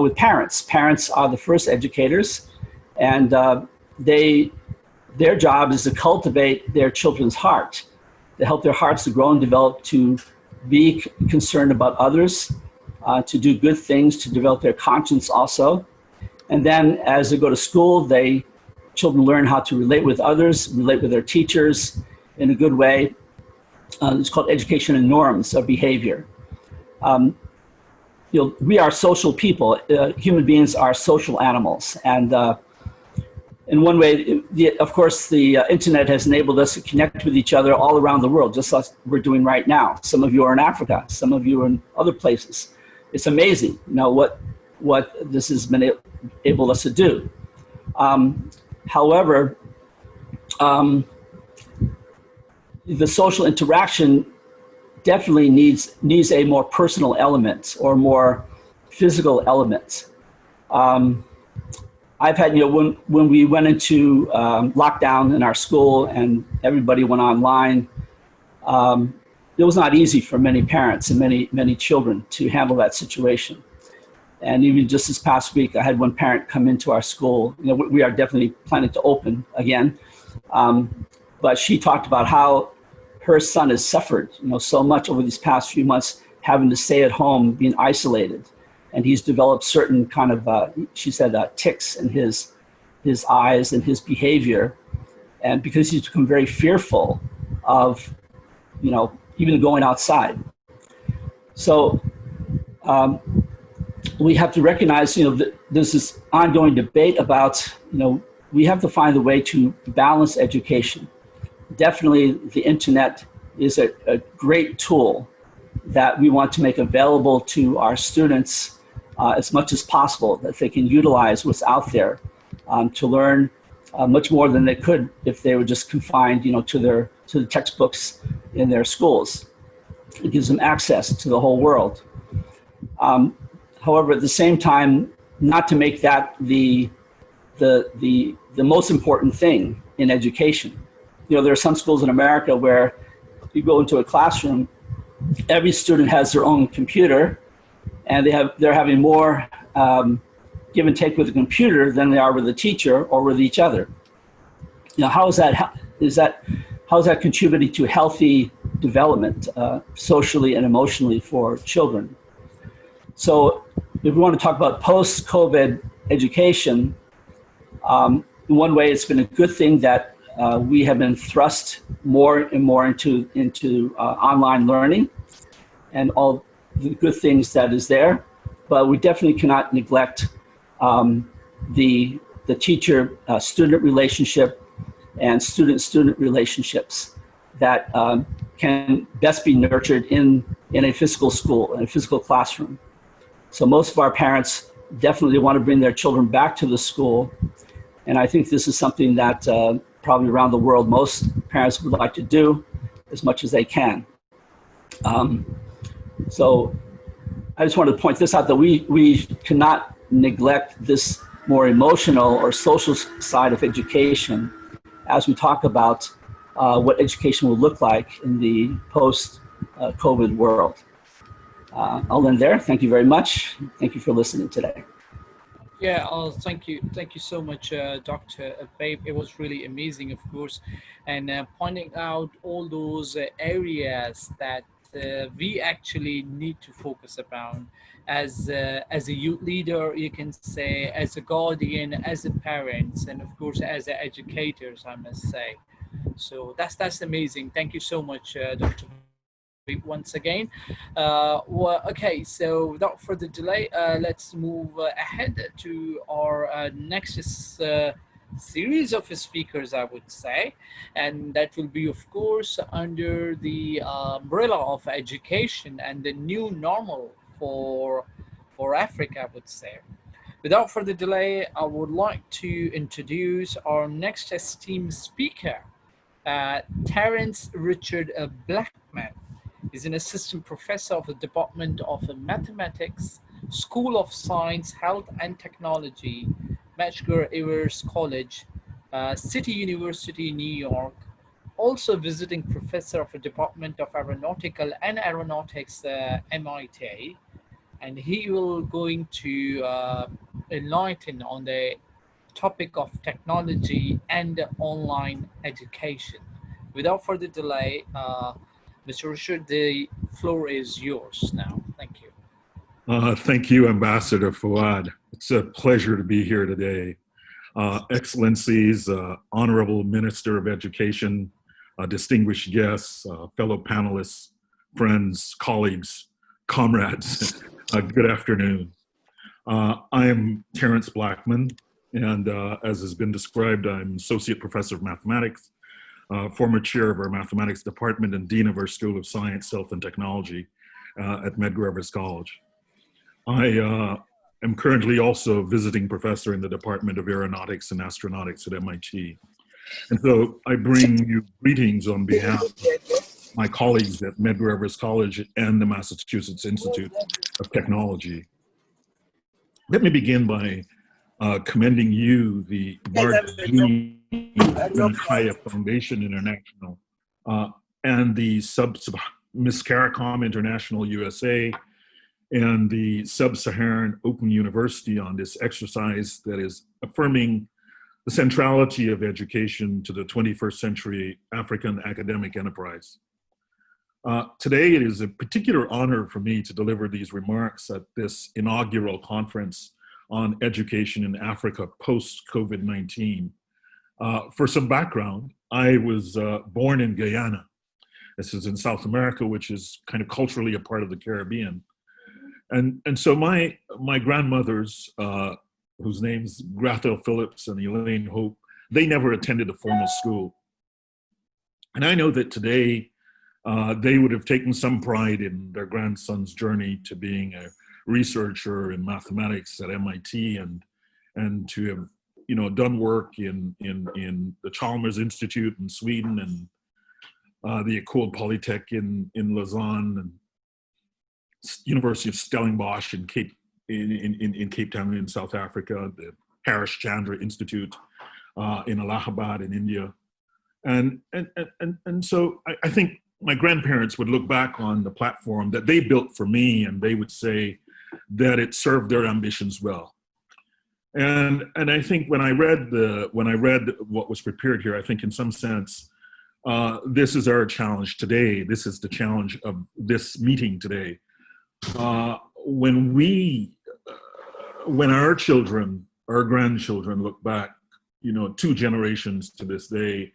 Speaker 12: with parents. Parents are the first educators, and their job is to cultivate their children's heart, to help their hearts to grow and develop, to be concerned about others, to do good things, to develop their conscience also. And then as they go to school, children learn how to relate with others, relate with their teachers in a good way. It's called education and norms of behavior. We are social people. Human beings are social animals. And in one way, of course, the internet has enabled us to connect with each other all around the world, just like we're doing right now. Some of you are in Africa, some of you are in other places. It's amazing, what this has been able us to do. However, the social interaction definitely needs a more personal element or more physical element. I've had, when we went into lockdown in our school and everybody went online, it was not easy for many parents and many children to handle that situation. And even just this past week, I had one parent come into our school. We are definitely planning to open again, but she talked about how her son has suffered, so much over these past few months, having to stay at home, being isolated. And he's developed certain kind of, she said, tics in his eyes and his behavior. And because he's become very fearful of, even going outside. So we have to recognize, there's this ongoing debate about, we have to find a way to balance education. Definitely the internet is a great tool that we want to make available to our students as much as possible, that they can utilize what's out there to learn much more than they could if they were just confined, to the textbooks in their schools. It gives them access to the whole world. However, at the same time, not to make that the most important thing in education. There are some schools in America where you go into a classroom, every student has their own computer, and they're having more give and take with the computer than they are with the teacher or with each other. How is that contributing to healthy development socially and emotionally for children? So if we want to talk about post-COVID education, in one way it's been a good thing that we have been thrust more and more into online learning and all the good things that is there, but we definitely cannot neglect the teacher-student relationship and student-student relationships that can best be nurtured in a physical school, in a physical classroom. So most of our parents definitely want to bring their children back to the school, and I think this is something that probably around the world most parents would like to do as much as they can. So I just wanted to point this out, that we cannot neglect this more emotional or social side of education as we talk about what education will look like in the post-COVID world. I'll end there. Thank you very much. Thank you for listening today.
Speaker 1: Yeah, thank you so much, Dr. Babe. It was really amazing, of course, and pointing out all those areas that we actually need to focus upon as a youth leader, you can say, as a guardian, as a parents, and of course as educators, I must say. So that's amazing. Thank you so much, Dr. once again. Well, okay, so without further delay, let's move ahead to our next series of speakers, I would say, and that will be, of course, under the umbrella of education and the new normal for Africa, I would say. Without further delay, I would like to introduce our next esteemed speaker, Terence Richard Blackman. He's an assistant professor of the Department of Mathematics, School of Science, Health and Technology, Medgar Evers College, City University, New York. Also visiting professor of the Department of Aeronautical and Aeronautics, MIT. And he will going to enlighten on the topic of technology and online education. Without further delay, Mr. Richard, the floor is yours now. Thank you.
Speaker 13: Thank you, Ambassador Fawad. It's a pleasure to be here today. Excellencies, Honorable Minister of Education, distinguished guests, fellow panelists, friends, colleagues, comrades, good afternoon. I am Terence Blackman, and as has been described, I'm Associate Professor of Mathematics, former chair of our mathematics department and dean of our School of Science, Health and Technology at Medgar Evers College. I am currently also visiting professor in the Department of Aeronautics and Astronautics at MIT. And so I bring you greetings on behalf of my colleagues at Medgar Evers College and the Massachusetts Institute of Technology. Let me begin by commending you, the Barr Juni and Menakaya Foundation International, and the Miss CARICOM International USA, and the Sub-Saharan Open University on this exercise that is affirming the centrality of education to the 21st century African academic enterprise. Today, it is a particular honor for me to deliver these remarks at this inaugural conference on education in Africa post-COVID-19. For some background, I was born in Guyana. This is in South America, which is kind of culturally a part of the Caribbean. And so my grandmothers, whose names Grathel Phillips and Elaine Hope, they never attended a formal school. And I know that today, they would have taken some pride in their grandson's journey to being a researcher in mathematics at MIT and to have, you know, done work in the Chalmers Institute in Sweden and the École Polytech in Lausanne and University of Stellenbosch in Cape Town in South Africa, the Harish Chandra Institute in Allahabad in India. And so I think my grandparents would look back on the platform that they built for me and they would say that it served their ambitions well. And I think when I read what was prepared here, I think in some sense, this is our challenge today. This is the challenge of this meeting today. When our children, our grandchildren look back, you know, 2 generations to this day,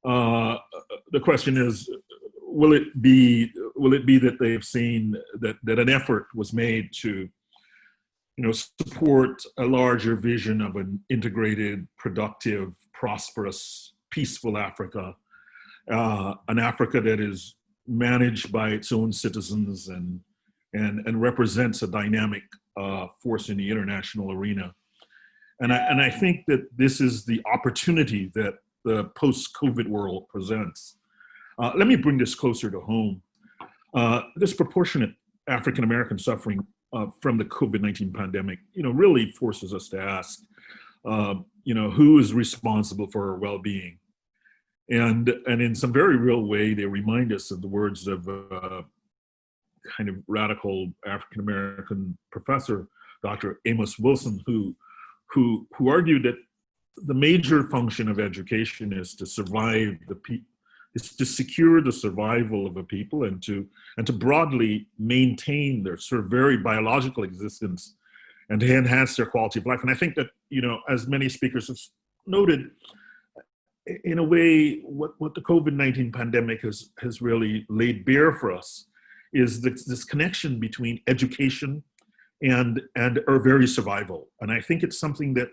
Speaker 13: the question is, will it be that they've seen that an effort was made to, you know, support a larger vision of an integrated, productive, prosperous, peaceful Africa, an Africa that is managed by its own citizens and represents a dynamic force in the international arena. And I think that this is the opportunity that the post-COVID world presents. Let me bring this closer to home. Disproportionate African-American suffering from the COVID-19 pandemic, you know, really forces us to ask, you know, who is responsible for our well-being? And in some very real way, they remind us of the words of a kind of radical African-American professor, Dr. Amos Wilson, who argued that the major function of education is to survive is to secure the survival of a people and to broadly maintain their sort of very biological existence and to enhance their quality of life. And I think that, you know, as many speakers have noted, in a way, what the COVID-19 pandemic has really laid bare for us is this connection between education and our very survival. And I think it's something that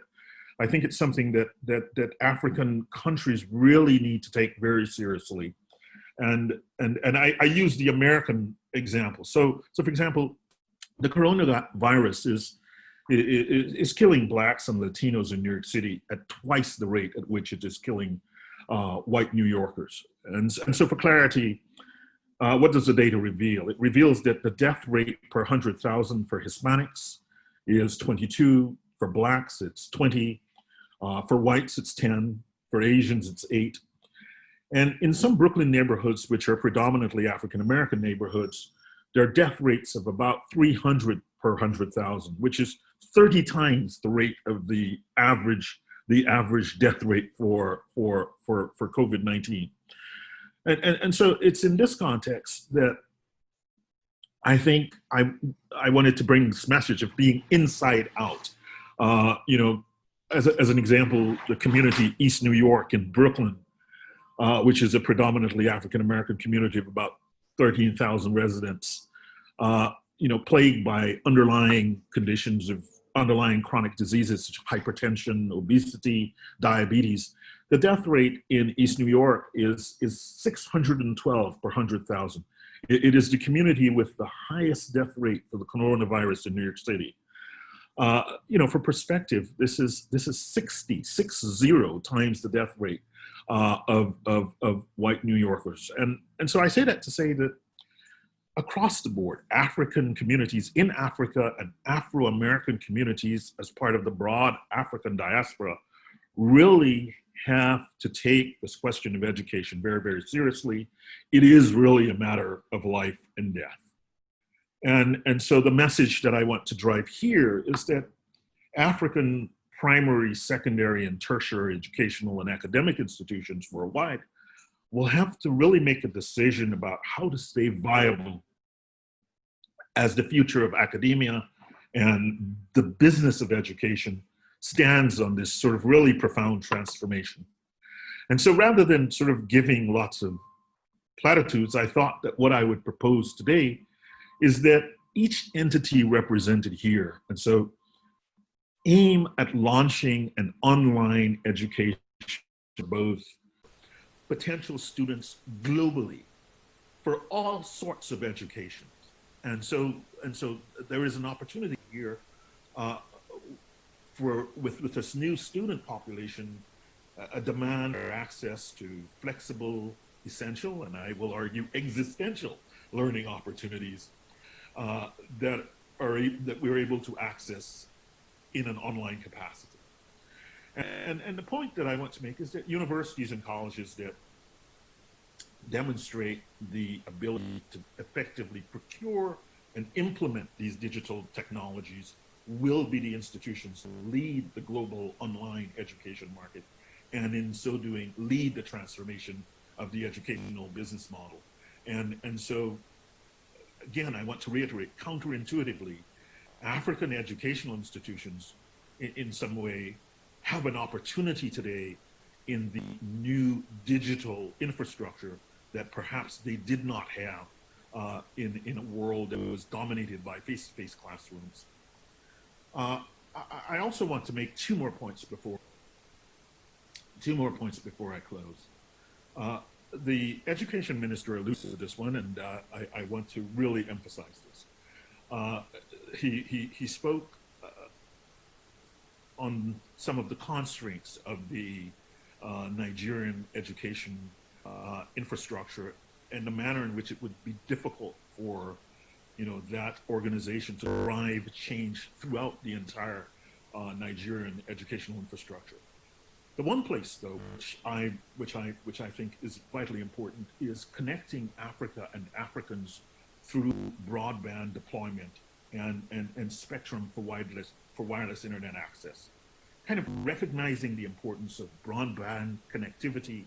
Speaker 13: African countries really need to take very seriously. And I use the American example. So for example, the coronavirus is killing Blacks and Latinos in New York City at twice the rate at which it is killing white New Yorkers. And so for clarity, what does the data reveal? It reveals that the death rate per 100,000 for Hispanics is 22, for Blacks it's 20, for whites it's 10, for Asians it's 8. And in some Brooklyn neighborhoods, which are predominantly African-American neighborhoods, there are death rates of about 300 per 100,000, which is 30 times the rate of the average death rate for COVID-19. And so it's in this context that I think I wanted to bring this message of being inside out. You know, as an example, the community East New York in Brooklyn, which is a predominantly African-American community of about 13,000 residents, you know, plagued by underlying conditions of underlying chronic diseases such as hypertension, obesity, diabetes. The death rate in East New York is 612 per 100,000. It is the community with the highest death rate for the coronavirus in New York City. You know, for perspective, this is 60 times the death rate of white New Yorkers. And so I say that to say that across the board, African communities in Africa and Afro-American communities as part of the broad African diaspora really have to take this question of education very, very seriously. It is really a matter of life and death. And so the message that I want to drive here is that African primary, secondary, and tertiary educational and academic institutions worldwide will have to really make a decision about how to stay viable as the future of academia and the business of education stands on this sort of really profound transformation. And so rather than sort of giving lots of platitudes, I thought that what I would propose today is that each entity represented here, and so aim at launching an online education to both potential students globally for all sorts of education. And so there is an opportunity here with this new student population, a demand or access to flexible, essential, and I will argue existential learning opportunities that we're able to access in an online capacity. And the point that I want to make is that universities and colleges that demonstrate the ability to effectively procure and implement these digital technologies will be the institutions who lead the global online education market, and in so doing lead the transformation of the educational business model. And so again, I want to reiterate, counterintuitively, African educational institutions in some way have an opportunity today in the new digital infrastructure that perhaps they did not have in a world that was dominated by face-to-face classrooms. I also want to make two more points before I close. The education minister alluded to this one, and I want to really emphasize this. He spoke on some of the constraints of the Nigerian education infrastructure and the manner in which it would be difficult for that organization to drive change throughout the entire Nigerian educational infrastructure. The one place, though, which I think is vitally important, is connecting Africa and Africans through broadband deployment and spectrum for wireless internet access. Kind of recognizing the importance of broadband connectivity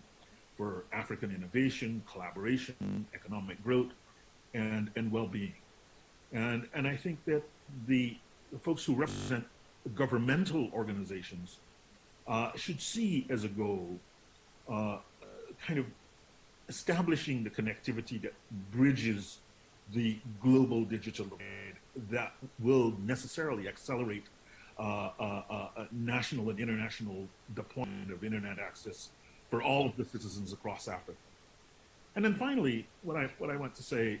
Speaker 13: for African innovation, collaboration, economic growth, and well-being. And I think that the folks who represent governmental organizations should see as a goal kind of establishing the connectivity that bridges the global digital divide that will necessarily accelerate national and international deployment of internet access for all of the citizens across Africa. And then finally, what I want to say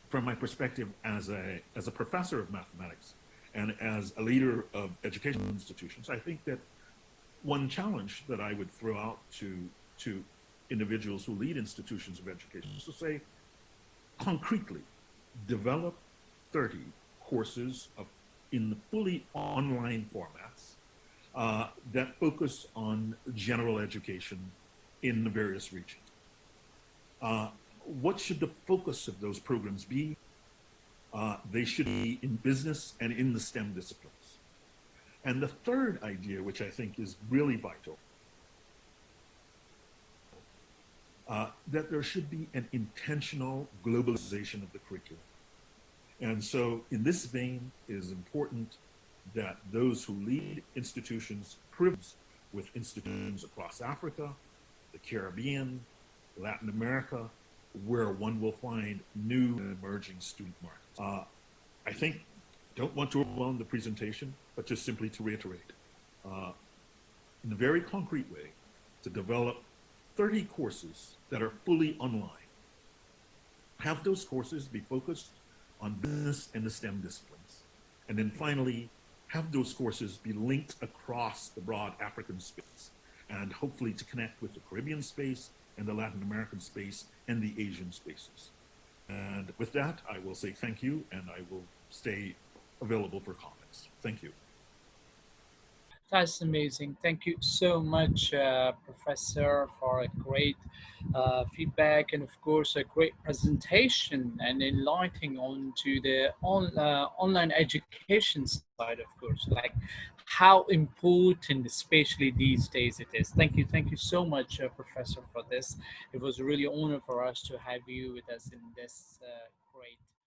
Speaker 13: from my perspective as a professor of mathematics and as a leader of educational institutions, I think that one challenge that I would throw out to individuals who lead institutions of education is to say, concretely, develop 30 courses in the fully online formats that focus on general education in the various regions. What should the focus of those programs be? They should be in business and in the STEM disciplines. And the third idea, which I think is really vital, that there should be an intentional globalization of the curriculum. And so in this vein, it is important that those who lead institutions privileged with institutions across Africa, the Caribbean, Latin America, where one will find new and emerging student markets. I think, don't want to overwhelm the presentation, but just simply to reiterate, in a very concrete way, to develop 30 courses that are fully online. Have those courses be focused on business and the STEM disciplines. And then finally, have those courses be linked across the broad African space and hopefully to connect with the Caribbean space and the Latin American space and the Asian spaces. And with that, I will say thank you, and I will stay available for comments. Thank you.
Speaker 1: That's amazing. Thank you so much, Professor, for a great feedback and, of course, a great presentation and enlightening on to the online education side, of course, like how important, especially these days, it is. Thank you so much, Professor, for this. It was really an honor for us to have you with us in this great